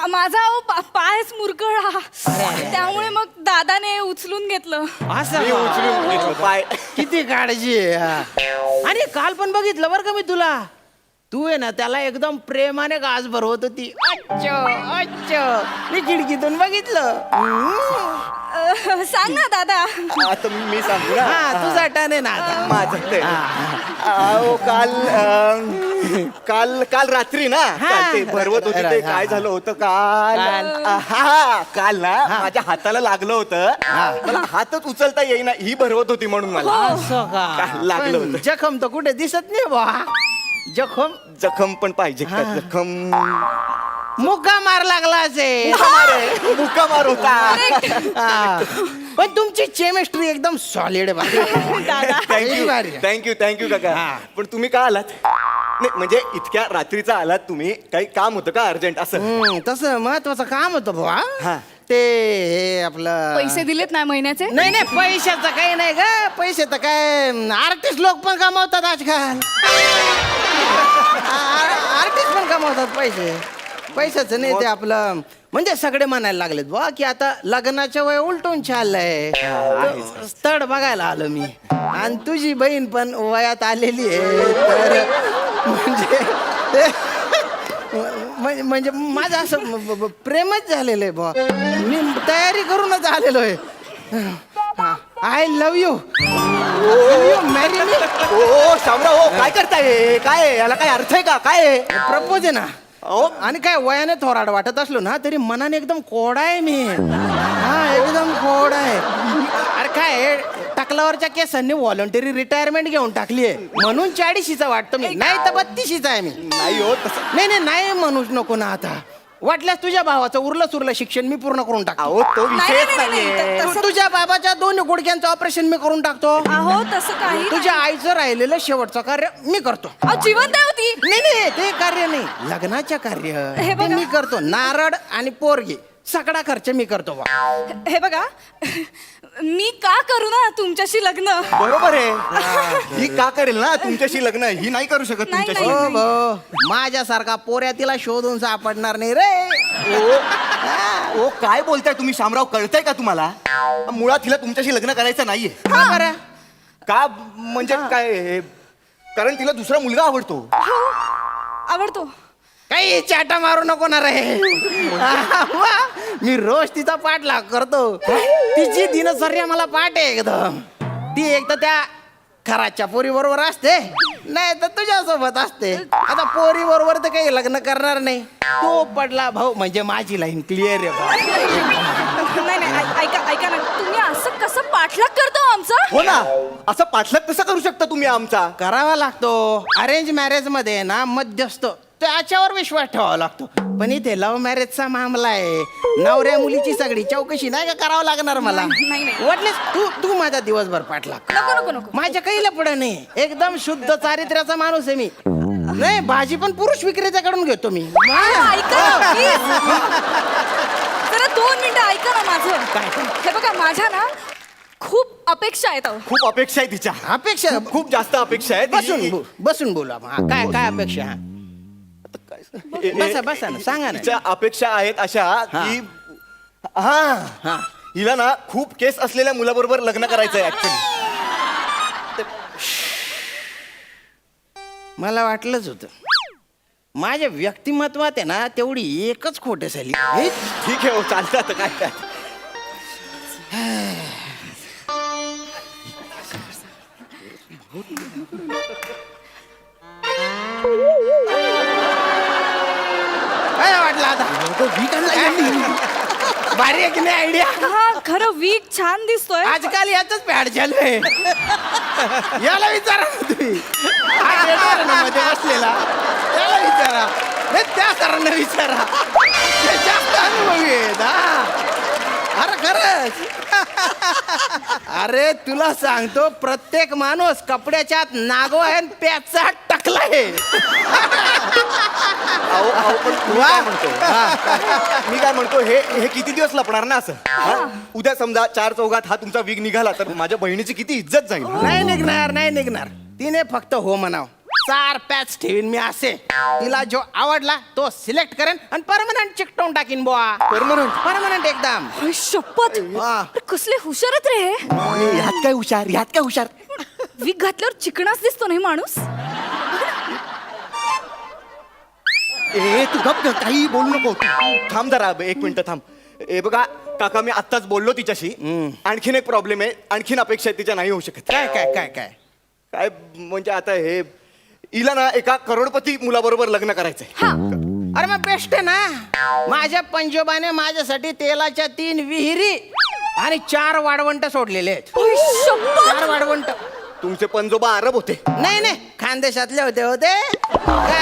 माझा पायच मुरगळा, त्यामुळे मग दादाने उचलून घेतलं. असं मी का? उचलून घेतलं पाय. किती काळजी आहे. हा. आणि काल पण बघितलं बरं का मी तुला. तू आहे ना त्याला एकदम प्रेमाने गाज भरवत होती. मी खिडकीतून बघितलं. सांग ना दादा. आता मी सांगू ना. हा, तुझा टर्न आहे ना आता. माझं ते. अहो, काल रात्री ना, काल ते भरवत होती ते काय झालं होतं काल ना माझ्या हाताला लागलं होतं. मला हातच उचलता येईना, ही भरवत होती म्हणून मला. असं का? काल लागलं पण होतं. जखम तर कुठे दिसत नाही बा. जखम पण पाहिजे का? जखम मुक्का मार लागला असेल. मुका मार होता. हा. पण तुमची केमिस्ट्री एकदम सॉलिड आहे. थँक्यू काका. पण तुम्ही का आलात? नाही म्हणजे इतक्या रात्रीचा आलात तुम्ही, काही काम होतं का अर्जंट असं? तसं महत्वाचं काम होतं हा. बा. ते हे आपलं पैसे दिलेत ना महिन्याचे? नाही नाही, पैशाचं काही नाही ग. पैसे तर काय आर्टिस्ट लोक पण कमावतात आजकाल. आर्टिस्ट पण कमावतात पैशाचं नाही. ते आपलं म्हणजे सगळे म्हणायला लागलेत बा की आता लग्नाच्या वय उलटून चाललंय. स्थळ बघायला आलो मी, आणि तुझी बहीण पण वयात आलेली आहे. तर म्हणजे माझं असं प्रेमच झालेलं आहे बा. मी तयारी करूनच आलेलो आहे. I love you. Marry me. ओ शामराव, काय करताय? काय याला काय अर्थ आहे का? काय प्रपोज आहे ना. आणि काय वयाने थोराड वाटत असलो ना, तरी मनाने एकदम कोडा आहे मी. हा, एकदम कोडा आहे. अरे काय टकलावरच्या केसांनी व्हॉलंटरी रिटायरमेंट घेऊन टाकली आहे, म्हणून 40शीचा वाटतो मी. नाही तर 32शीचा आहे मी. नाही हो तसं. नाही म्हणूच नको ना. आता वाटल्यास तुझ्या भावाचं उरलं सुरलं शिक्षण मी पूर्ण करून टाकतो. अहो, तो विषयच नाहीये. तुझ्या बाबाच्या 2 गुडघ्यांचं ऑपरेशन मी करून टाकतो. अहो तसं काही तुझ्या आईचं राहिलेलं शेवटचं कार्य मी करतो. जिवंत होती. नाही ते कार्य नाही, लग्नाच्या कार्य हे ते बघा. मी करतो. नारळ आणि पोरगी सगळा खर्च मी करतो बा. हे बघा, मी का करू ना तुमच्याशी लग्न? बरोबर आहे. ही का करेल ना तुमच्याशी लग्न? ही नाही करू शकत नाही, तुमच्याशी. नाही. माझ्यासारखा पोऱ्या तिला शोधून सापडणार नाही रे. ओ काय बोलताय तुम्ही शामराव? कळतंय का तुम्हाला? मुळात हिला तुमच्याशी लग्न करायचं नाहीये. का बरं? का म्हणजे काय? कारण तिला दुसरा मुलगा आवडतो. आवडतो. काही चाटा मारू नको ना रे वा, मी रोज तिचा पाठलाग करतो. तिची दिनचर्या मला पाठ आहे एकदम. ती एक तर त्या खराच्या पोरी बरोबर असते, नाही तर तुझ्यासोबत असते. आता पोरी बरोबर तर काही लग्न करणार नाही. तो पडला भाऊ म्हणजे माझी लाईन क्लिअर आहे बा. नाही नाही ऐका ना, तुम्ही असं कसं पाठलाग करता हो आमचा? हो ना, असं पाठलाग कसं करू शकता तुम्ही आमचा? करावा लागतो. अरेंज मॅरेज मध्ये ना मध्यस्थ त्याच्यावर विश्वास ठेवावा लागतो. पण इथे लव्ह मॅरेजचा मामला आहे. नवऱ्या मुलीची सगळी चौकशी नाही का करावं लागणार मला. वाटलेस तू माझा दिवसभर पाठलाग. नको माझ्या काही लपड नाही. एकदम शुद्ध चारित्र्याचा माणूस आहे मी. नाही, भाजी पण पुरुष विक्रेत्याकडून घेतो मी. ऐका ना, please. जरा 2 मिनिटं ऐका ना माझं. काय? हे बघा, माझ्या ना खूप अपेक्षा आहेत अहो. खूप अपेक्षा आहे तिच्या. अपेक्षा खूप जास्त अपेक्षा आहे. बसून बोला. काय अपेक्षा? बसा ना, सांगा ना. तिच्या अपेक्षा आहेत अशा की हा हिला ना खूप केस असलेल्या मुलाबरोबर लग्न करायचंय ऍक्च्युली. मला वाटलंच होतं. माझ्या व्यक्तिमत्वात आहे ना तेवढी एकच खोट झाली. ठीक आहे हो, चालतं आता काय. काय वाटलं आता? भारी आहे की नाही आयडिया? हा, खरं वीक छान दिसतोय. आजकाल याच पॅड चालू आहे. याला विचारा ना तुम्ही. हा theater ना मध्ये बसलेला त्याला विचारा. नाही, त्या सरांना विचारा. ते जास्त अनुभवी आहेत. अरे खरंच. अरे तुला सांगतो, प्रत्येक माणूस कपड्याच्या आत नागो आहे आणि प्याचा टकला आहे. मी काय म्हणतो, हे किती दिवस लपणार ना असं? उद्या समजा 4 चौघात हा तुमचा विग निघाला तर माझ्या बहिणीची किती इज्जत जाईल. नाही निघणार. तिने फक्त हो म्हणाव. 4 पॅच ठेवीन मी असे. तिला जो आवडला तो सिलेक्ट करेन आणि परमनंट चिकटवून टाकीन बुवा. परमनंट एकदम. अरे, शपथ. वा. अरे, कसले हुशार आहेत रे हे. ह्यात काय हुशार. वीक घातल्यावर चिकणाच दिसतो नाही माणूस. तू गप काही बोलू नको. थांब जरा 1 मिनिट थांब. बघा काका, मी आत्ताच बोललो तिच्याशी. आणखीन एक प्रॉब्लेम आहे. आणखीन अपेक्षा तिच्या नाही होऊ शकत. काय म्हणजे आता हे हिला ना एका करोडपती मुलाबरोबर लग्न करायचंय. अरे मग बेस्ट आहे ना. माझ्या पंजोबाने माझ्यासाठी तेलाच्या 3 विहिरी आणि 4 वाढवंट सोडलेले आहेत. 4 वाढवंट. तुमचे पंजोबा अरब होते? नाही, खानदेशातले होते. काय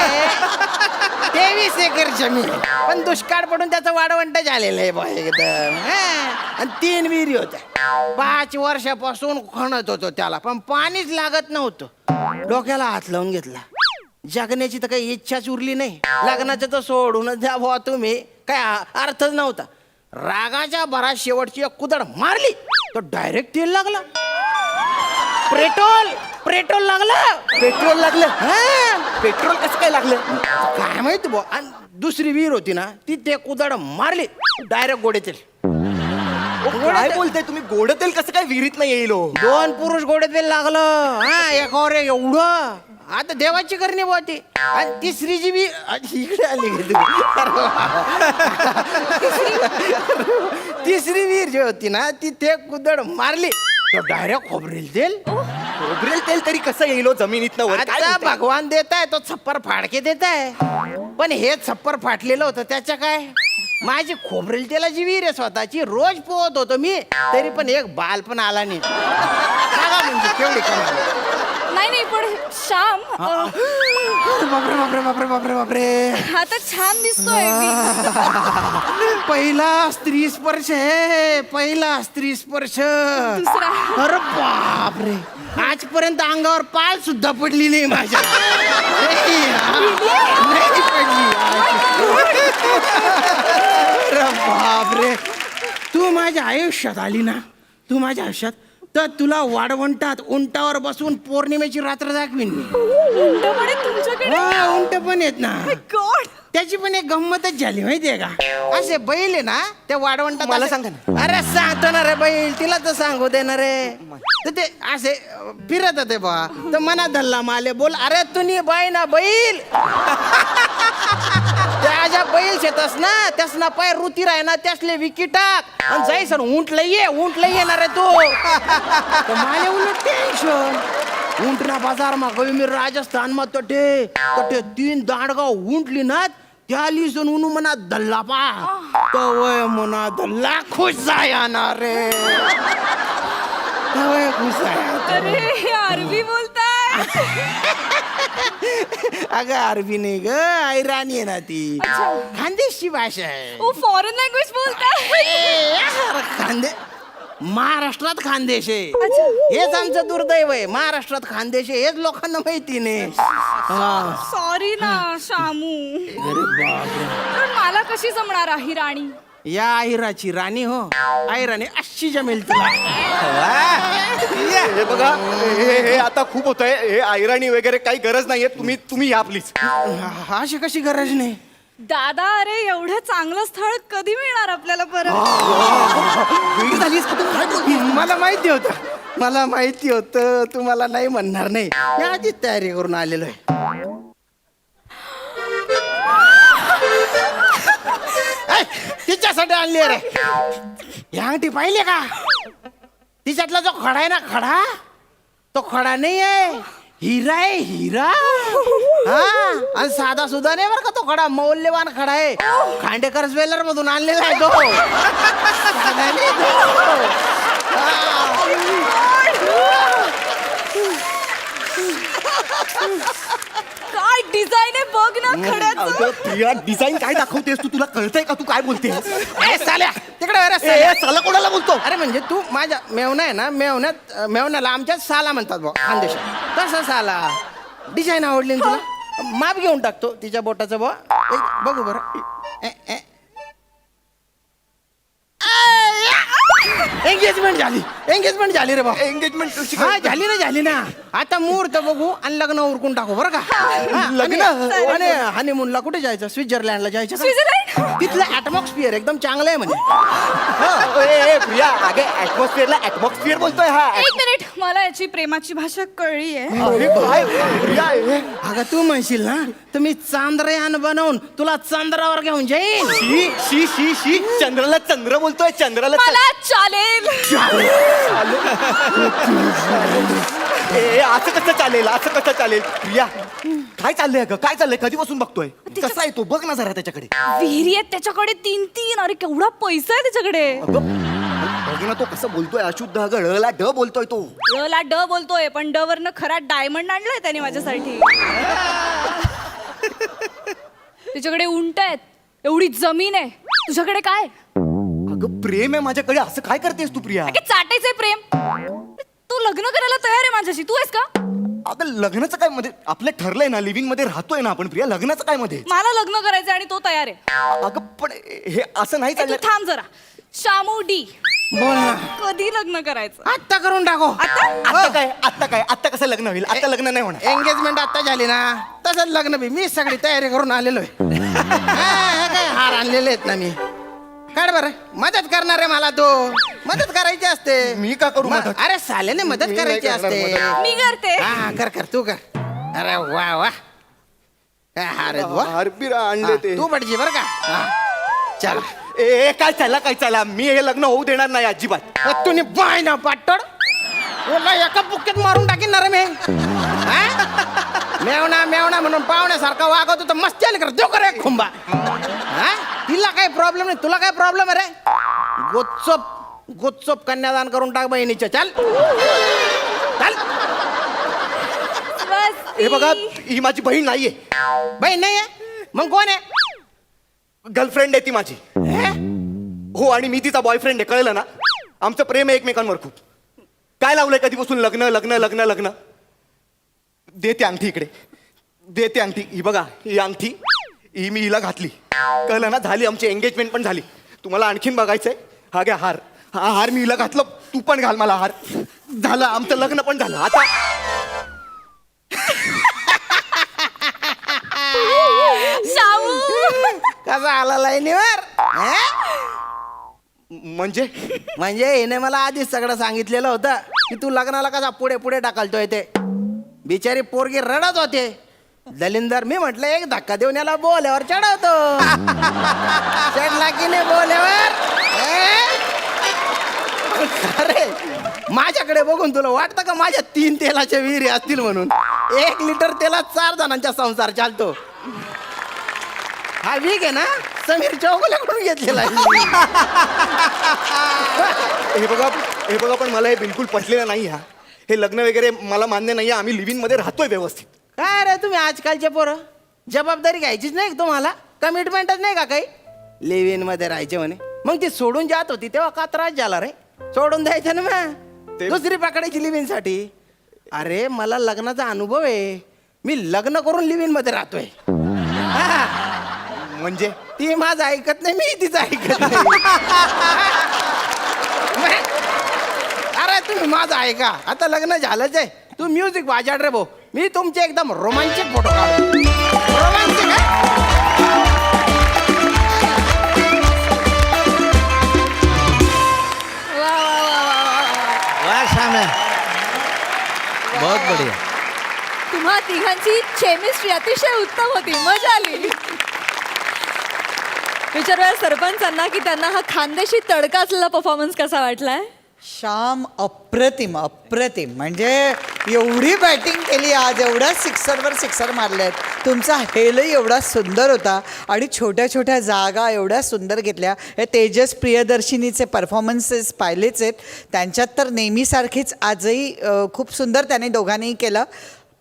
23 एकर जमीन, पण दुष्काळ पडून त्याचं वाढवंट झालेलं आहे बा एकदम. आणि 3 विहिरी होत्या. 5 वर्षापासून खणत होतो त्याला, पण पाणीच लागत नव्हतं. डोक्याला हात लावून घेतला. जगण्याची तर काही इच्छाच उरली नाही. लग्नाचं तर सोडूनच द्या भावा तुम्ही. काय अर्थच नव्हता. रागाच्या भरात शेवटची एक कुदळ मारली तर डायरेक्ट तेल लागला. पेट्रोल लागलं. पेट्रोल कसं काय लागलं काय माहिती बुवा. आणि दुसरी विहीर होती ना, ती ते कुदळ मारली डायरेक्ट गोडे तेल. काय बोलताय तुम्ही? गोड तेल कसं काय विहिरीत नाही येईल? 2 पुरुष गोडे तेल लागलं. एकावर एक एवढं. आता देवाची करणी बुवा ती. आणि तिसरी जी इकडे आली तिसरी विहीर जी होती ना, ती ते कुदळ मारली तर डायरेक्ट खोबरेल तेल तरी कसं येईल जमिनीत? आता भगवान देताय तो छप्पर फाडके देताय. पण हे छप्पर फाटलेलं होतं त्याच्या काय. माझी खोबरेल तेलाची विहीर आहे स्वतःची. रोज पोहत होतो मी, तरी पण एक बाल पण आला नाही. सांगा म्हणजे केवढी कमाल. नाही पण श्याम, बापरे. आता छान दिसतोय. पहिला स्त्री स्पर्श आहे. दुसरा. अरे बापरे, आजपर्यंत अंगावर पाल सुद्धा पडली नाही माझ्या. नाही पडली. अरे बापरे, तू माझ्या आयुष्यात आली ना, तर तुला वाढवंटात उंटावर बसून पौर्णिमेची रात्र दाखवीन मी. उंट पण येत ना. त्याची पण एक गंमतच झाली माहितीये का. असे बैल आहे ना त्या वाढवंटात. मला सांगा ना. अरे सांगतो ना रे बैल, तिला तर सांगू दे ना रे. तर ते असे फिरत होते बा, तर मनात धरला माले बोल, अरे तुम्ही बाई ना बैल. शेतस ना त्यास ना पाय रुती राह ना त्यासले विकी टाक आणि जायसन ऊंट लई येणार आहे तू तर मला उलट टेन्शन ऊंट ना बाजार मा गई मी राजस्थान मा तटे 3 दांडगाव ऊंट लिनात त्या लिसून उनु मना दल्ला पा तो वय मना दल्ला खुश जाया रे तो वय खुश जाया अरे हे अरबी बोलताय अगं अरबी नाही ग ऐराणी आहे ना ती खानदेशची भाषा आहे ओ फॉरेन लँग्वेज बोलताय खानदे महाराष्ट्रात खानदेश आहे हेच आमचं दुर्दैव आहे महाराष्ट्रात खानदेश आहे हेच लोकांना माहिती नाही सॉरी ना शामू पण मला कशी जमणार आहे राणी या आहिराची राणी हो आहिराणी अशी जमेल तुला हे बघा हे आता खूप होतंय हे ऐराणी वगैरे काही गरज नाहीये तुम्ही या प्लीज अशी कशी गरज नाही दादा अरे एवढं चांगलं स्थळ कधी मिळणार आपल्याला परत मला माहिती होतं तुम्हाला नाही म्हणणार नाही या आधीच तयारी करून आलेलो आहे तिच्यासाठी आणली रे ह्या अंगठी पाहिले का तिच्यातला जो खडा आहे ना खडा तो खडा नाही आहे हिरा आहे हिरा हा आणि साधा सुद्धा नाही बरं का तो खडा मौल्यवान खडा आहे खांडेकर ज्वेलर मधून आणलेला आहे तो साधा नाही काय डिझाईन आहे बघ ना खड्याचं प्रिया डिझाईन काय दाखवतेस तू तुला कळतंय का तू काय बोलतेस साल्या तिकडे अरे साल्या. साला कोणाला बोलतो अरे म्हणजे तू माझ्या मेवना आहे ना मेवण्याला आमच्यात साला म्हणतात बा खानदेशात तसा साला डिझाईन आवडली ना तुला माप घेऊन टाकतो तिच्या बोटाचं बा बघू बरं एंगेजमेंट झाली रे बा एंगेजमेंट हा झाली ना आता मुहूर्त बघू आणि लग्न उरकून टाकू बरं का लग्न आणि हनीमूनला कुठे जायचं स्वित्झर्लंडला जायचं का? तिथलं ऍटमॉस्फिअर एकदम चांगलं आहे म्हणजे प्रिया अगे ऍटमॉस्फिअरला ऍटमॉस्फिअर बोलतोय हा एक मिनिट मला याची प्रेमाची भाषा कळली आहे अरे काय प्रिया अगं तू म्हणशील ना तुम्ही चांद्रयान बनवून तुला चंद्रावर घेऊन जाईन शी शी शी शी चंद्राला चंद्र बोलतोय चंद्राला मला चालेल असं कसं चालेल प्रिया काय चाललंय ग काय चाललंय कधीपासून बघतोय कसा आहे तो बघ ना जरा त्याच्याकडे विहिरी आहेत त्याच्याकडे 3 अरे केवढा पैसा आहे त्याच्याकडे बघ ना तो कसं बोलतोय अशुद्ध ळला ड बोलतोय तो ला ड बोलतोय पण ड वरनं खरा डायमंड आणलाय त्याने माझ्यासाठी त्याच्याकडे उंट आहेत एवढी जमीन आहे तुझ्याकडे काय अगं प्रेम आहे माझ्याकडे असं काय करतेस तू प्रिया चाटायचंय प्रेम तू लग्न करायला तयार आहे माझ्याशी तू आहेस का अगं लग्नाचं काय मध्ये आपलं ठरलंय ना लिव्हिंग मध्ये राहतोय ना आपण प्रिया लग्नाचं काय मध्ये मला लग्न करायचंय आणि तो तयार आहे अगं पण हे असं नाही तू चाललं थांब जरा शामू डी बोल ना कधी लग्न करायचं आत्ता करून टाको आता कसं लग्न होईल आता लग्न नाही होणार एंगेजमेंट आता झाली ना तसंच लग्न बी मी सगळी तयारी करून आलेलो आहे हे काय हार आणलेले आहेत ना मी काढ बरं मदत करणार आहे मला तो मदत करायची असते मी का करू मदत? अरे साल्याने मदत मी करायची नाही करणार असते मी करते हा कर तू कर अरे वा वा काय हार आहेत बुवा. हारबीर आणले ते तू पडजी बरं का हा. चला ए काय चाला मी हे लग्न होऊ देणार नाही अजिबात तुम्ही बाय ना पाटड ओला एका बुक्केत मारून टाकीन ना रे मी मेवना म्हणून पाहुण्यासारखा वागवतो तर मस्ती आली कर देऊ करे खुंबा हा तिला काही प्रॉब्लेम नाही तुला काय प्रॉब्लेम आहे रे गोच्चोप कन्यादान करून टाक बहिणीच्या चाल हे बघा ही माझी बहीण नाहीये बहीण नाही आहे मग कोण आहे गर्लफ्रेंड आहे ती माझी हो आणि मी तिचा बॉयफ्रेंड आहे कळलं ना आमचं प्रेम आहे एकमेकांवर खूप काय लावलंय कधीपासून लग्न देते अंगठी इकडे देते अंगठी ही बघा ही अंगठी ही मी हिला घातली कळलं ना झाली आमची एंगेजमेंट पण झाली तुम्हाला आणखीन बघायचंय हा घ्या हार हा हार मी हिला घातलं तू पण घाल मला हार झालं आमचं लग्न पण झालं आता शामू कसा आला लाईनीवर म्हणजे हिने मला आधीच सगळं सांगितलेलं होतं की तू लग्नाला कसा पुढे ढकलतोय ते बिचारी पोरगी रडत होते दलिंदर मी म्हटलं एक धक्का देऊन याला बोल्यावर चढवतो. चढला की नाही बोल्यावर? अरे माझ्याकडे बघून तुला वाटतं का माझ्या 3 तेलाच्या विहिरी असतील म्हणून? 1 लिटर तेलात 4 जणांचा संसार चालतो. हा वीक आहे ना समीर चौगुल्याकडून घेतलेला आहे. हे बघा पण मला हे बिलकुल पटलेलं नाही. हे लग्न वगैरे मला मान्य नाही. आम्ही लिव्हिंग मध्ये राहतोय व्यवस्थित. काय रे तुम्ही आजकालचे पोरं जबाबदारी घ्यायचीच नाही का तुम्हाला? कमिटमेंटच नाही का काही? लिव्ह इन मध्ये राहायचे म्हणे, मग ती सोडून जात होती तेव्हा का त्रास झाला रे? सोडून द्यायचं ना मग, दुसरी पकडायची लिव्ह इन साठी. अरे मला लग्नाचा अनुभव आहे, मी लग्न करून लिव्ह इन मध्ये राहतोय. हा. म्हणजे ती माझं ऐकत नाही, मी तिचं ऐकत नाही. अरे तुम्ही माझं ऐका, आता लग्न झालंच आहे. तू म्युझिक वाजव रे भाऊ, मी तुमचे एकदम रोमांचिक फोटो काढतो. रोमांचिक वाह शाम है, बहुत बढ़िया. तुम्हा तिघांची केमिस्ट्री अतिशय उत्तम होती, मजा आली. विचारूया सरपंचांना की त्यांना हा खानदेशी तडका असलेला परफॉर्मन्स कसा वाटलाय. श्याम अप्रतिम अप्रतिम. म्हणजे एवढी बॅटिंग केली आज, एवढ्या सिक्सरवर सिक्सर मारल्यात. तुमचा हेलही एवढा सुंदर होता आणि छोट्या छोट्या जागा एवढ्या सुंदर घेतल्या. हे तेजस प्रियदर्शिनीचे परफॉर्मन्सेस पाहिलेच आहेत, त्यांच्यात तर नेहमीसारखीच आजही खूप सुंदर त्याने दोघांनीही केलं.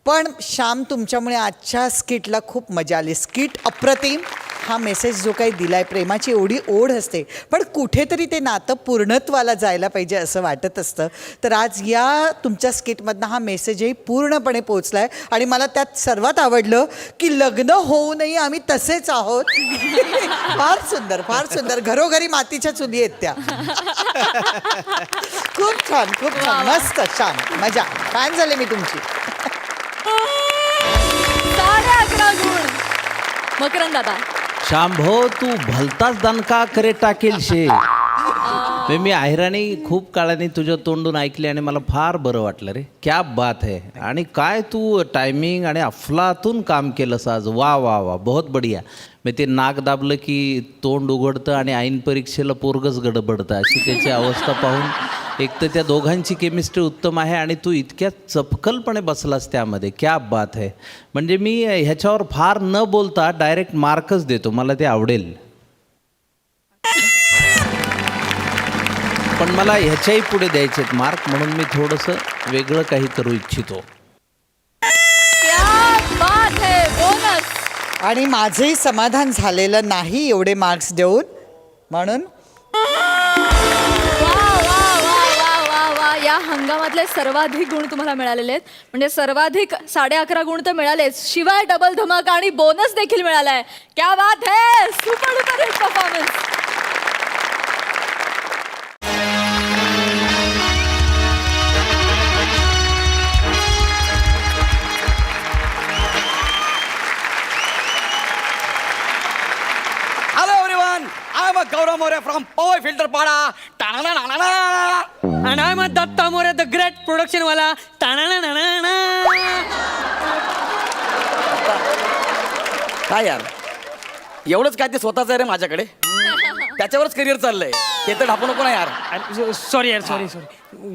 पण श्याम तुमच्यामुळे आजच्या स्किटला खूप मजा आली. स्किट अप्रतिम. हा मेसेज जो काही दिला आहे, प्रेमाची एवढी ओढ असते पण कुठेतरी ते नातं पूर्णत्वाला जायला पाहिजे असं वाटत असतं. तर आज या तुमच्या स्किटमधनं हा मेसेजही पूर्णपणे पोचला आहे आणि मला त्यात सर्वात आवडलं की लग्न होऊनही आम्ही तसेच आहोत. फार सुंदर, फार सुंदर. घरोघरी मातीच्या चुली आहेत त्या. खूप छान, खूप छान, मस्त, छान, मजा. फॅन झाले मी तुमची. 11.5 गुण. मकरंद दादा. श्याम भाऊ तू भलताच दणका करे टाकेल शे. मी अहिराणी खूप काळाने तुझ्या तोंडून ऐकली आणि मला फार बरं वाटलं रे. क्या बात है. आणि काय तू टायमिंग आणि अफलातून काम केलंस आज. वा वा वा, बहुत बढिया. मी ते नाक दाबलं की तोंड उघडतं आणि ऐन परीक्षेला पोरगच गडबडतं अशी त्याची अवस्था पाहून एक तर त्या दोघांची केमिस्ट्री उत्तम आहे आणि तू इतक्या चपकलपणे बसलास त्यामध्ये. क्या बात है. म्हणजे मी ह्याच्यावर फार न बोलता डायरेक्ट मार्कच देतो, मला ते आवडेल. पण मला ह्याच्याही पुढे द्यायचे आहेत मार्क, म्हणून मी थोडंसं वेगळं काही करू इच्छितो. क्या बात है. बोनस. आणि माझंही समाधान झालेलं नाही एवढे मार्क्स देऊन, म्हणून या हंगामातले सर्वाधिक गुण तुम्हाला मिळालेले आहेत. म्हणजे सर्वाधिक 11.5 गुण तर मिळालेच, शिवाय डबल धमाका आणि बोनस देखील मिळालाय. क्या बात है. Super duper hit performance. Hello everyone, I am Gaurav Moria from Power Filter Pada. And I'm a Datta Moria, the great production wala. काय यार, एवढंच काय ते स्वतःच आहे रे माझ्याकडे, त्याच्यावरच करिअर चाललंय. हे तर ढापू नको ना यार. सॉरी यार, सॉरी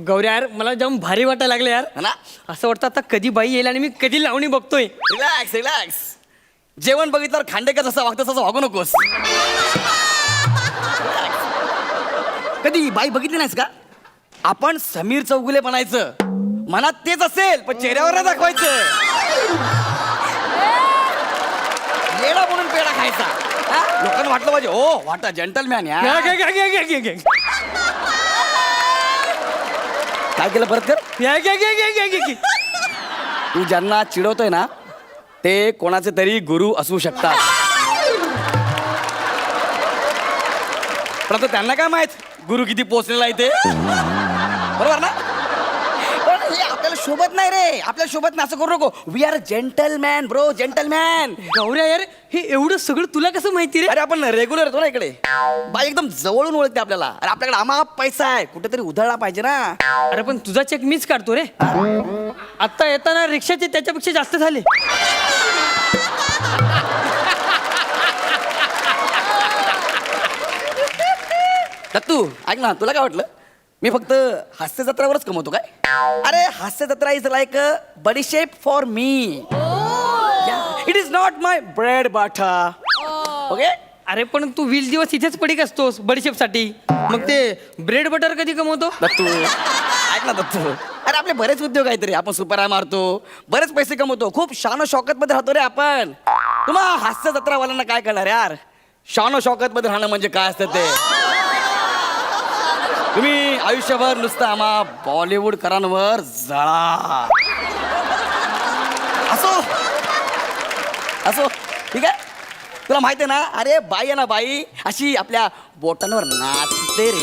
गौरी यार, मला जाम भारी वाटायला लागलं यार. ना असं वाटतं आता कधी बाई येईल आणि मी कधी लावणी बघतोय. Relax relax. जेवण बघितल्यावर खांडेकर जसं वागतं तसं वागू नकोस. कधी बाई बघितली नाहीस का? आपण समीर चौगुले बनायचं, मनात तेच असेल पण चेहऱ्यावर नाही दाखवायचं. येडा म्हणून पेढा खायचा. लोकांना वाटलं पाहिजे ओ वाटा जेंटलमॅन. काय केलं परत कर. तू ज्यांना चिडवतोय ना ते कोणाचे तरी गुरु असू शकतात. पण आता त्यांना काय माहित गुरु किती पोचलेला आहे ते. बरोबर ना. पण हे आपल्याला शोभत नाही रे, आपल्याला शोभत नाही. असं करू नको. We are gentleman bro, gentleman. गौऱ्या यार, हे एवढं सगळं तुला कसं माहिती रे? अरे आपण रेग्युलर येतो ना इकडे, बाई एकदम जवळून ओळखते आपल्याला. अरे आपल्याकडे आमाप पैसा आहे, कुठेतरी उधळला पाहिजे ना. अरे पण तुझा चेक मीच काढतो रे. आता येताना रिक्षाचे त्याच्यापेक्षा जास्त झाले. दत्तू ऐक ना, तुला काय वाटलं मी फक्त हास्य जत्रावरच कमवतो काय? अरे हास्य जत्रा इज लाईक अ बडीशेप for me. It is not my bread butter. Okay. अरे पण तू 20 दिवस इथेच पडीक असतोस बडीशेप साठी, मग ते ब्रेड बटर कधी कमवतो? दत्तू ऐक ना दत्तू, अरे आपले बरेच उद्योग आहेत रे. आपण सुपरा मारतो, बरेच पैसे कमवतो, खूप शानो शौकत मध्ये राहतो रे आपण. तुम्हाला हास्य जत्रावाल्यांना काय कळणार यार, शानो शौकत मध्ये राहणं म्हणजे काय असतं ते. तुम्ही आयुष्यभर नुसतं आम्हा बॉलिवूड करांवर जळा. असो असो ठीक आहे. तुला माहिती आहे ना, अरे बाई आहे ना, बाई अशी आपल्या बोटांवर नाचते रे.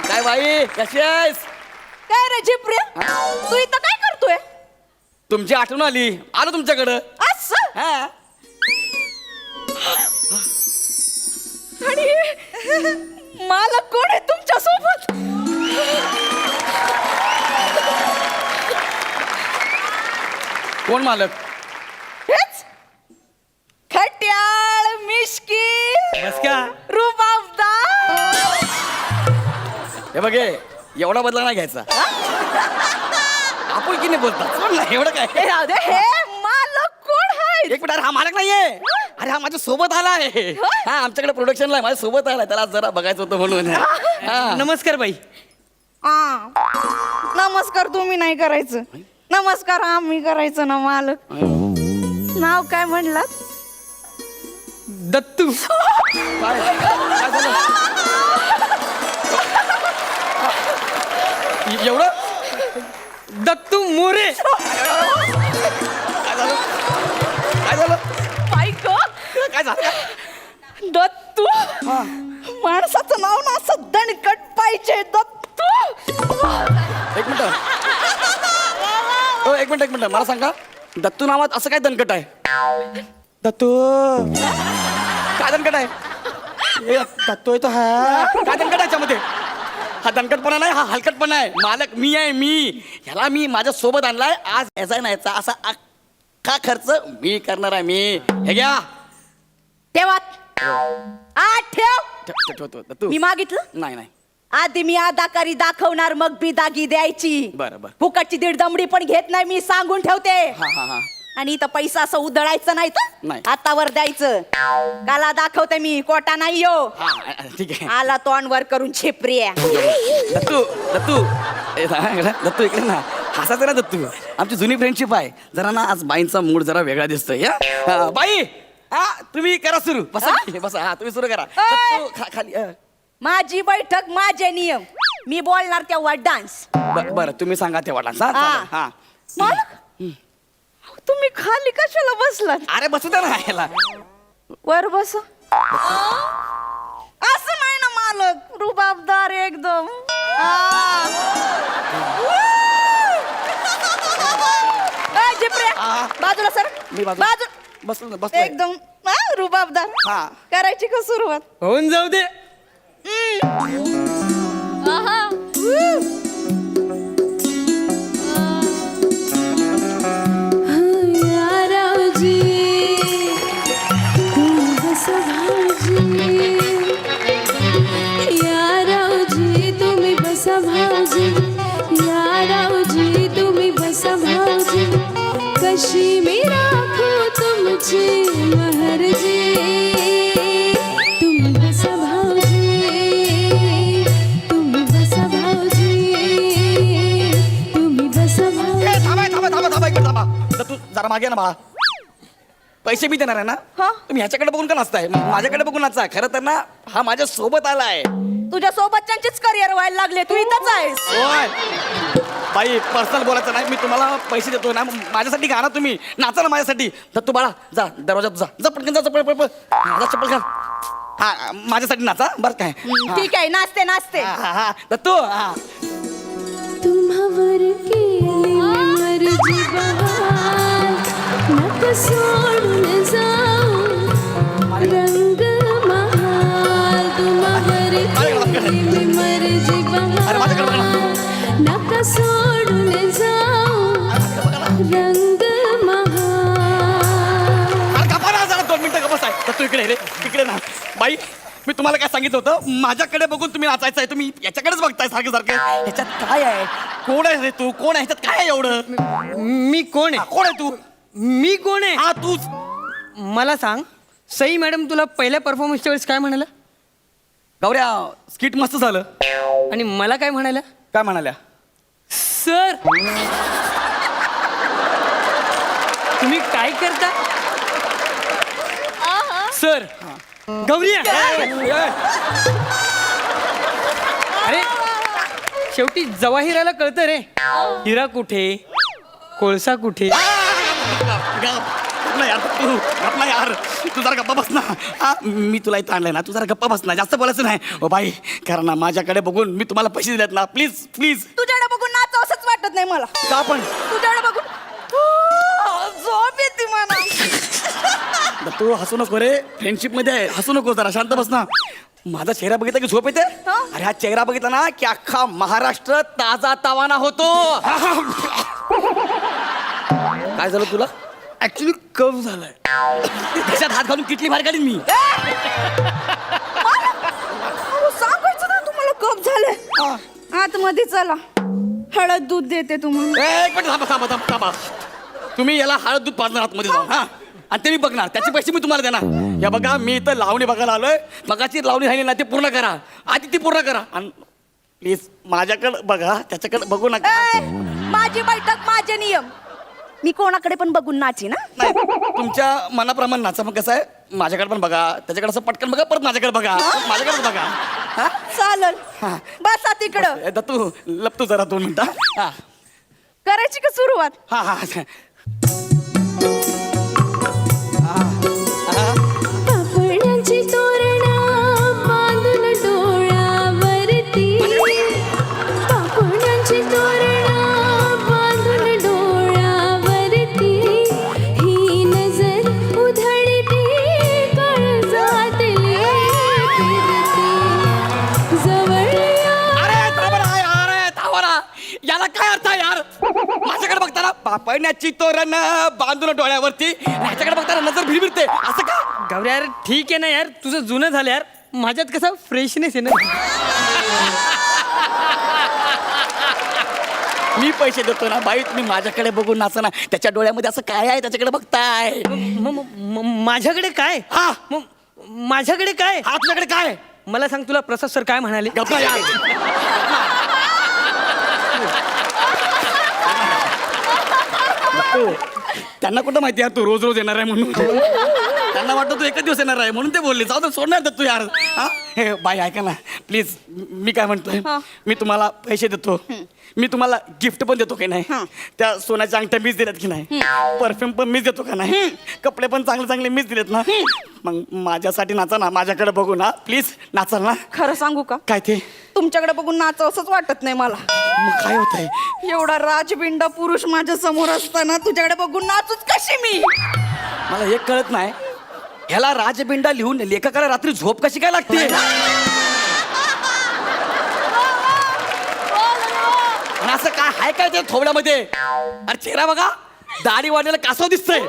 काय बाई कशी आहेस? काय रे जिप्रिया, तू इथं काय करतोय? तुमची आठवण आली, आलो तुमच्याकडं. असं? हा. आणि मला कोण आहे तुमच्या सोबत? कोण मालक? हेच खट्याळ मिश्की बस का? रुबाबदार. हे बघे, एवढा बदला नाही घ्यायचा. आपण की नाही बोलतात सोड ना, एवढं हे काय. राहू दे, हे मालक कोण आहे? एक मिनिट, अरे हा मालक नाहीये. अरे हा माझ्या सोबत आलाय. हा आमच्याकडे प्रोडक्शनला आहे, माझ्या सोबत आलाय. त्याला जरा बघायचं होतं म्हणून. हा. नमस्कार बाई. नमस्कार तुम्ही नाही करायचं, नमस्कार आम्ही करायचं ना मालक. नाव काय म्हणलात? दत्तू. काय झालं? एवढं दत्तू मोरे. काय झालं? काय झालं? बाईक काय झालं? दत्तू. माणसाचं नाव ना असं दणकट पाहिजे. दत्तू. एक मिनिट. हो एक मिनिट, मला सांगा, दत्तू नावात असं काय दणकट आहे? दत्तू काय दणकट आहे? ए, दत्तू आहे तो. हा काय दणकट आहे याच्यामध्ये? हा दणकटपणा नाही, हा हलकटपणा आहे. मालक मी आहे, मी. ह्याला मी माझ्या सोबत आणलाय. आज याचा नाही याचा असा अख्खा खर्च मी करणार आहे. मी हे घ्या. ठेवात. ठेव. ठेवतो दत्तू. मी मागितलं नाही नाही. आधी मी अदाकारी दाखवणार, मग बिदागी द्यायची. बरं बरं. फुकटची दीड दमडी पण घेत नाही मी, सांगून ठेवते. हा हा हा. आणि इथं पैसा असं उधळायचं नाही तर नाही. हातावर द्यायचं. काला दाखवते मी, कोटा नाही यो. हा ठीक आहे. आला तोंडवर करून छिपऱ्या. दत्तू दत्तू ए, दत्तू इकडे ना, हसायचं ना दत्तू. आमची जुनी फ्रेंडशिप आहे. जरा ना आज बाईंचा मूड जरा वेगळा दिसतोय. बाई हा तुम्ही करा सुरू. बसा बसा. हा तुम्ही सुरू करा. दत्तू, खाली. माझी बैठक, माझे नियम. मी बोलणार तेव्हा डान्स. बरं तुम्ही सांगा तेव्हा डान्स. हा चालेल. हा. मालक, तुम्ही खाली कशाला बसलात? अरे बसू दे ना याला. वर बस. असं नाही ना मालक, रुबाबदार एकदम. जिप्रिया बाजूला सर. मी बाजू बसलो. एकदम रुबाबदार. हा. करायची का सुरुवात? होऊन जाऊ दे. कशी मी राखू तुमची महरजी, तुम्ही बसा भाऊजी, तुम्ही बसा भाऊजी, तुम्ही बसा भाऊजी. थांबा एक मिनिट थांबा. दत्तू जरा मागे ना बाळा. पैसे मी देणार आहे ना. तुम्ही ह्याच्याकडे बघून का नाचताय? माझ्याकडे बघून नाचताय. खरं तर ना हा माझ्या सोबत आलाय. तुझ्या सोबतच्यांचीच करिअर व्हायला लागले, तू इथंच आहेस. होय बाई, पर्सनल बोलायचं नाही. मी तुम्हाला पैसे देतो ना, माझ्यासाठी गा ना, तुम्ही नाचा ना माझ्यासाठी. दत्तू बाळा जा दरवाजात जा पटकन जा. चप्पल घाल. हा माझ्यासाठी नाचा बरं काय. ठीक आहे, नाचते नाचते. हा दत्तू. हा तुम्हावर केली मर्जी बहार, नका सोडून जाऊ रंग महाल. तुम्हावर केली मर्जी बहार, नका सोडून जाऊ इकडे रे इकडे ना बाई मी तुम्हाला काय सांगितलं होतं माझ्याकडे बघून तुम्ही नाचायचं आहे तुम्ही याच्याकडेच बघताय सारखं सारखं ह्याच्यात काय आहे कोण आहे रे तू कोण आहे ह्याच्यात काय आहे एवढं मी कोण आहे कोण आहे तू मी कोण आहे हा तूच मला सांग सई मॅडम तुला पहिल्या परफॉर्मन्सच्या वेळेस काय म्हणाला गौऱ्या स्किट मस्त झालं आणि मला काय म्हणाल्या काय म्हणाल्या सर तुम्ही काय करता सर गौरी अरे शेवटी जवाहिराला कळतं रे हिरा कुठे कोळसा कुठे गप ना यार तू गप ना यार तू जरा गप्पा बस ना हा मी तुला इथं आणलंय ना तू जरा गप्पा बस ना जास्त बोलायचं नाही ओ बाई कारण ना माझ्याकडे बघून मी तुम्हाला पैसे दिलेत ना प्लीज प्लीज तुझ्याकडे बघून नाच असंच वाटत नाही मला का पण तुझ्याकडे बघून झोप येते मला तू हसू नको रे फ्रेंडशिप मध्ये आहे. हसू नको जरा शांत बस ना माझा चेहरा बघितला की झोप येते अरे हा चेहरा बघितला ना की अख्खा महाराष्ट्र ताजा तावाना होतो काय झालं तुला ऍक्च्युली कम झालाय त्याच्यात हात घालून किटली बाहेर काढीन मी सांगायचं ना तुम्हाला कप झाले आतमध्ये चला हळद दूध देते तुम्हाला एक मिनिट थांबा थांबा थांबा थांबा तुम्ही याला हळद दूध पाजणार आतमध्ये जाऊन हा आणि ते मी बघणार त्याचे पैसे मी तुम्हाला देणार या बघा मी इथं लावणी बघायला आलोय मगाची लावणी राहिली ना ती पूर्ण करा आधी ती पूर्ण करा आणि प्लीज माझ्याकडे बघा त्याच्याकडे बघू नका माझी बैठक माझे नियम मी कोणाकडे पण बघून नाची ना नाही तुमच्या मनाप्रमाणे नाचा मग कसं आहे माझ्याकडे पण बघा त्याच्याकडे असं पटकन बघा परत माझ्याकडे बघा माझ्याकडे बघा हा चालेल हा. बसा तिकडं दत्तू लपतो जरा 2 मिनिटं हा करायची का सुरुवात हा हा पापडांची तोरणं बांधून डोळ्यावरती पापडांची तोरणं बांधून डोळ्यावरती ही नजर उधळती काळजातली फिरती जवळ अरे थांबा यार थांबा याला काय अर्थ आहे यार माझ्याकडे बघताना पापण्याची तोरण बांधून डोळ्यावरती ह्याच्याकडे बघताना नजर भिरभिरते असं का गौरी यार ठीक आहे ना यार तुझं जुनं झालं यार माझ्यात कसा फ्रेशनेस आहे ना मी पैसे देतो ना बाई तुम्ही माझ्याकडे बघून नाचा ना त्याच्या डोळ्यामध्ये असं काय आहे त्याच्याकडे बघताय माझ्याकडे काय हा माझ्याकडे काय हा तुझ्याकडे काय मला सांग तुला प्रसाद सर काय म्हणाले गप्पा यार त्यांना कुठं माहिती यार तू रोज रोज येणार आहे म्हणून त्यांना वाटतं तू एकच दिवस येणार आहे म्हणून ते बोलले जाऊ दे सोडणार तू यार हा हे बाई ऐका ना प्लीज मी काय म्हणतोय मी तुम्हाला पैसे देतो मी तुम्हाला गिफ्ट पण देतो की नाही त्या सोन्याच्या अंगठ्या मीच दिल्यात की नाही परफ्यूम पण मीच देतो का नाही कपडे पण चांगले चांगले मीच दिलेत ना मग माझ्यासाठी नाचा ना माझ्याकडे बघू ना प्लीज नाचाल ना खरं सांगू का काय ते तुमच्याकडे बघून नाच असंच वाटत नाही मला मग काय होत आहे एवढा राजबिंडा पुरुष माझ्या समोर असताना तुझ्याकडे बघून नाचूच कशी मी मला एक कळत नाही ह्याला राजबिंडा लिहून लेखकाला रात्री झोप कशी काय लागते आणि असं काय हाय काय ते थोबड्यामध्ये अरे चेहरा बघा दाढी वाढलेला कासव दिसतंय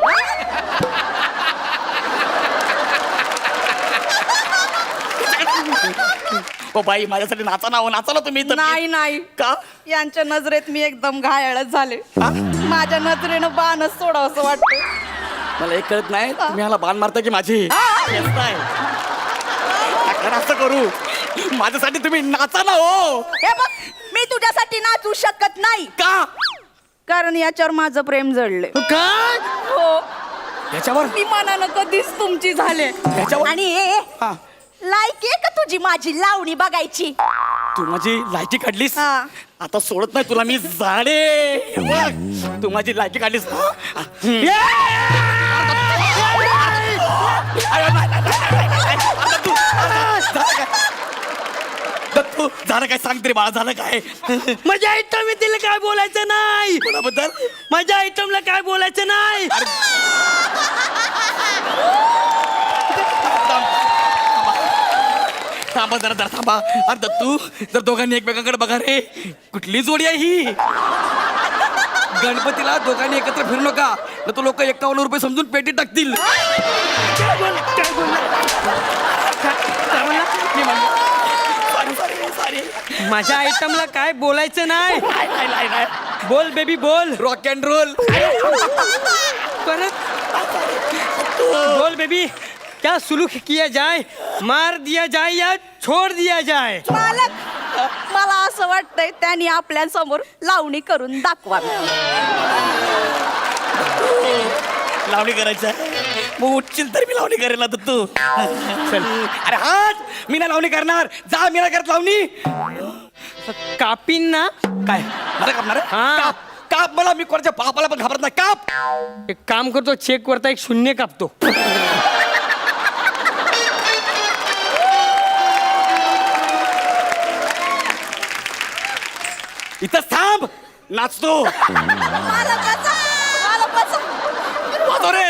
ओ बाई माझ्यासाठी नाचा ना हो नाचा ना तुम्ही इथं. नाही नाही का यांच्या नजरेत मी एकदम घायाळच झाले माझ्या नजरेनं बाणच सोडावं असं वाटतं मला एक कळत नाही तुम्ही ह्याला बाण मारता की माझी येताय. नका असं करू माझ्यासाठी तुम्ही नाचा ना हो हे बघ मी तुझ्यासाठी नाचू शकत नाही का कारण याच्यावर माझं प्रेम जडले काय हो याच्यावर मी मनानं कधीच तुमची झाले याच्यावर आणि हा लायकी आहे का तुझी माझी लावणी बघायची तू माझी लायकी काढलीस हा. आता सोडत नाही तुला मी झाडे बघ, तू माझी लायकी काढलीस तू झालं काय सांग तरी बाळा झालं काय माझ्या आयटम येतील काय बोलायचं नाही कोणाबद्दल माझ्या आयटमला काय बोलायचं नाही थांबा जरा जरा थांबा अरे दत्तू जर दोघांनी एकमेकांकडे बघा रे कुठली जोडी आहे ही गणपतीला दोघांनी एकत्र फिरू नका तर तो लोक 51 रुपये समजून पेटी टाकतील. माझ्या आयटमला काय बोलायचं नाही. बोल बेबी बोल. Rock and roll. परत बोल बेबी. क्या सुलूक किया जाए, मार दिया जाए या छोड़ दिया जाए. मला असं वाटतंय त्यांनी आपल्या समोर लावणी करून दाखवा. लावणी करायचं मग उठशील तर मी लावणी करेल आता तू. चल. अरे हाच मी ना लावणी करणार. जा मी ना करत लावणी. कापीन ना. काय मला कापणार आहे? हा. काप काप मला. मी कोणाच्या बापाला पण घाबरत नाही. काप. एक काम करतो, चेक वरता एक शून्य कापतो. इथं थांब. नाचतो. वाजव रे.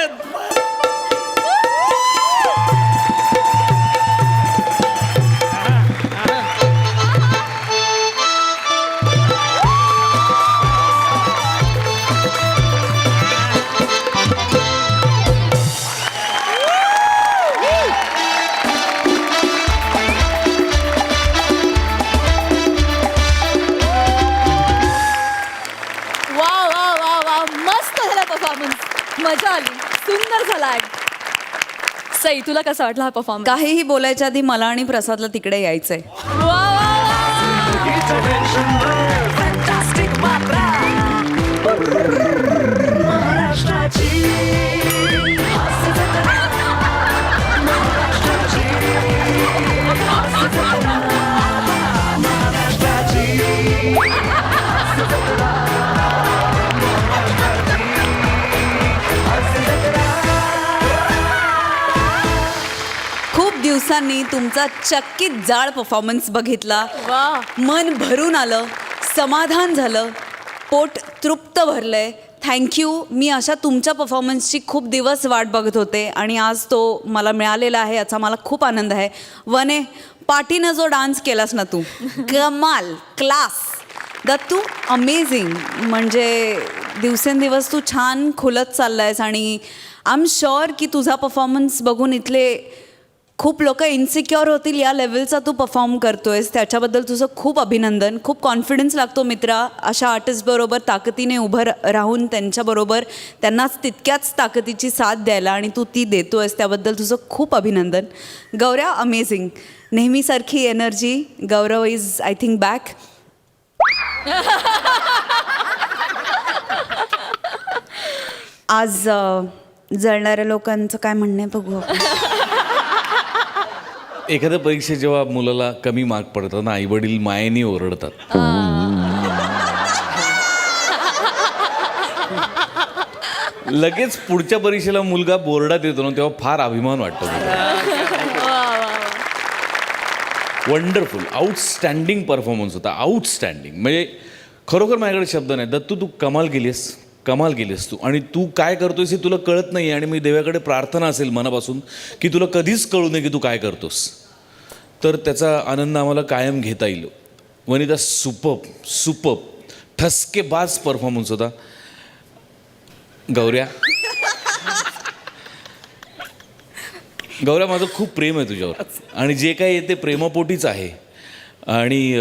वा वा वा वा मस्त झाला परफॉर्मन्स. मजा आली. सुंदर झाला. सई तुला कसा वाटला हा परफॉर्मन्स? काहीही बोलायच्या आधी मला आणि प्रसादला तिकडे यायचंय. वा वा खूप दिवसांनी तुमचा चक्कीत जाळ परफॉर्मन्स बघितला. वा. मन भरून आलं, समाधान झालं, पोट तृप्त भरलंय. थँक्यू. मी अशा तुमच्या परफॉर्मन्सची खूप दिवस वाट बघत होते आणि आज तो मला मिळालेला आहे याचा मला खूप आनंद आहे. वने पाठीनं जो डान्स केलास ना तू, कमाल, क्लास. दत्तू अमेझिंग. म्हणजे दिवसेंदिवस तू छान खुलत चाललायस आणि आय एम शुअर की तुझा परफॉर्मन्स बघून इथले खूप लोक इन्सिक्युअर होतील या लेवलचा तू परफॉर्म करतोयस. त्याच्याबद्दल तुझं खूप अभिनंदन. खूप कॉन्फिडन्स लागतो मित्रा अशा आर्टिस्टबरोबर ताकदीने उभं राहून त्यांच्याबरोबर त्यांनाच तितक्याच ताकदीची साथ द्यायला आणि तू ती देतोयस त्याबद्दल तुझं खूप अभिनंदन. गौऱ्या अमेझिंग. नेहमीसारखी energy. Gaurav is I think back. आज जळणाऱ्या लोकांचं काय म्हणणं आहे बघू आपण. एखाद्या परीक्षेत जेव्हा मुलाला कमी मार्क पडतात ना, आई वडील मायेने ओरडतात. लगेच पुढच्या परीक्षेला मुलगा बोर्डात येतो ना तेव्हा फार अभिमान वाटतो. वंडरफुल. आउटस्टँडिंग परफॉर्मन्स होता. आउटस्टँडिंग. म्हणजे खरोखर माझ्याकडे शब्द नाही. दत्तू तू कमाल केलीस. कमाल केलीस तू. आणि तू काय करतोयस हे तुला कळत नाही. आणि मी देवाकडे प्रार्थना असेल मनापासून की तुला कधीच कळू नये की तू काय करतोस. तर त्याचा आनंद आम्हाला कायम घेता येईल. वनिता सुपर्ब ठसकेबाज परफॉर्मन्स होता. गौऱ्या माझं खूप प्रेम आहे तुझ्यावर आणि जे काही आहे ते प्रेमापोटीच आहे. आणि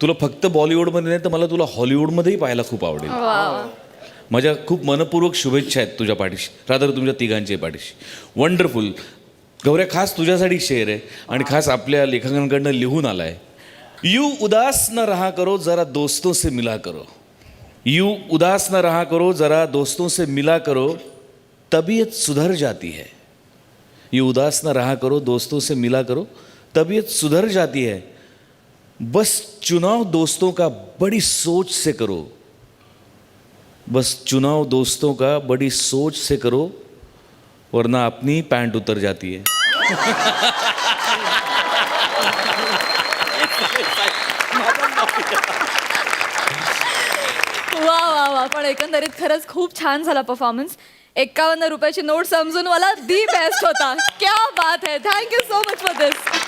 तुला फक्त बॉलिवूडमध्ये नाही तर मला तुला हॉलिवूडमध्येही पाहायला खूप आवडेल. माझ्या खूप मनपूर्वक शुभेच्छा आहेत तुझ्या पाठीशी. रादर तुमच्या तिघांच्या पाठीशी. वंडरफुल. गौऱ्या खास तुझ्यासाठी शेअर आहे आणि खास आपल्या लेखकांकडनं लिहून आला आहे. यू उदास न रहा करो जरा दोस्तों से मिला करो. यू उदास न रहा करो जरा दोस्तों से मिला करो तबीयत सुधर जाती है. यू उदास न रहा करो दोस्तों से मिला करो तबीयत सुधर जाती है. बस चुनाव दोस्तों का बड़ी सोच से करो. बस चुनाव दोस्तों का बड़ी सोच से करो वरना अपनी पैंट उतर जाती है. वा वा वा. पण एकंदरीत खरंच खूप छान झाला परफॉर्मन्स. 51 रुपयाची नोट समजून मला दी बेस्ट होता. क्या बात है. Thank you so much for this.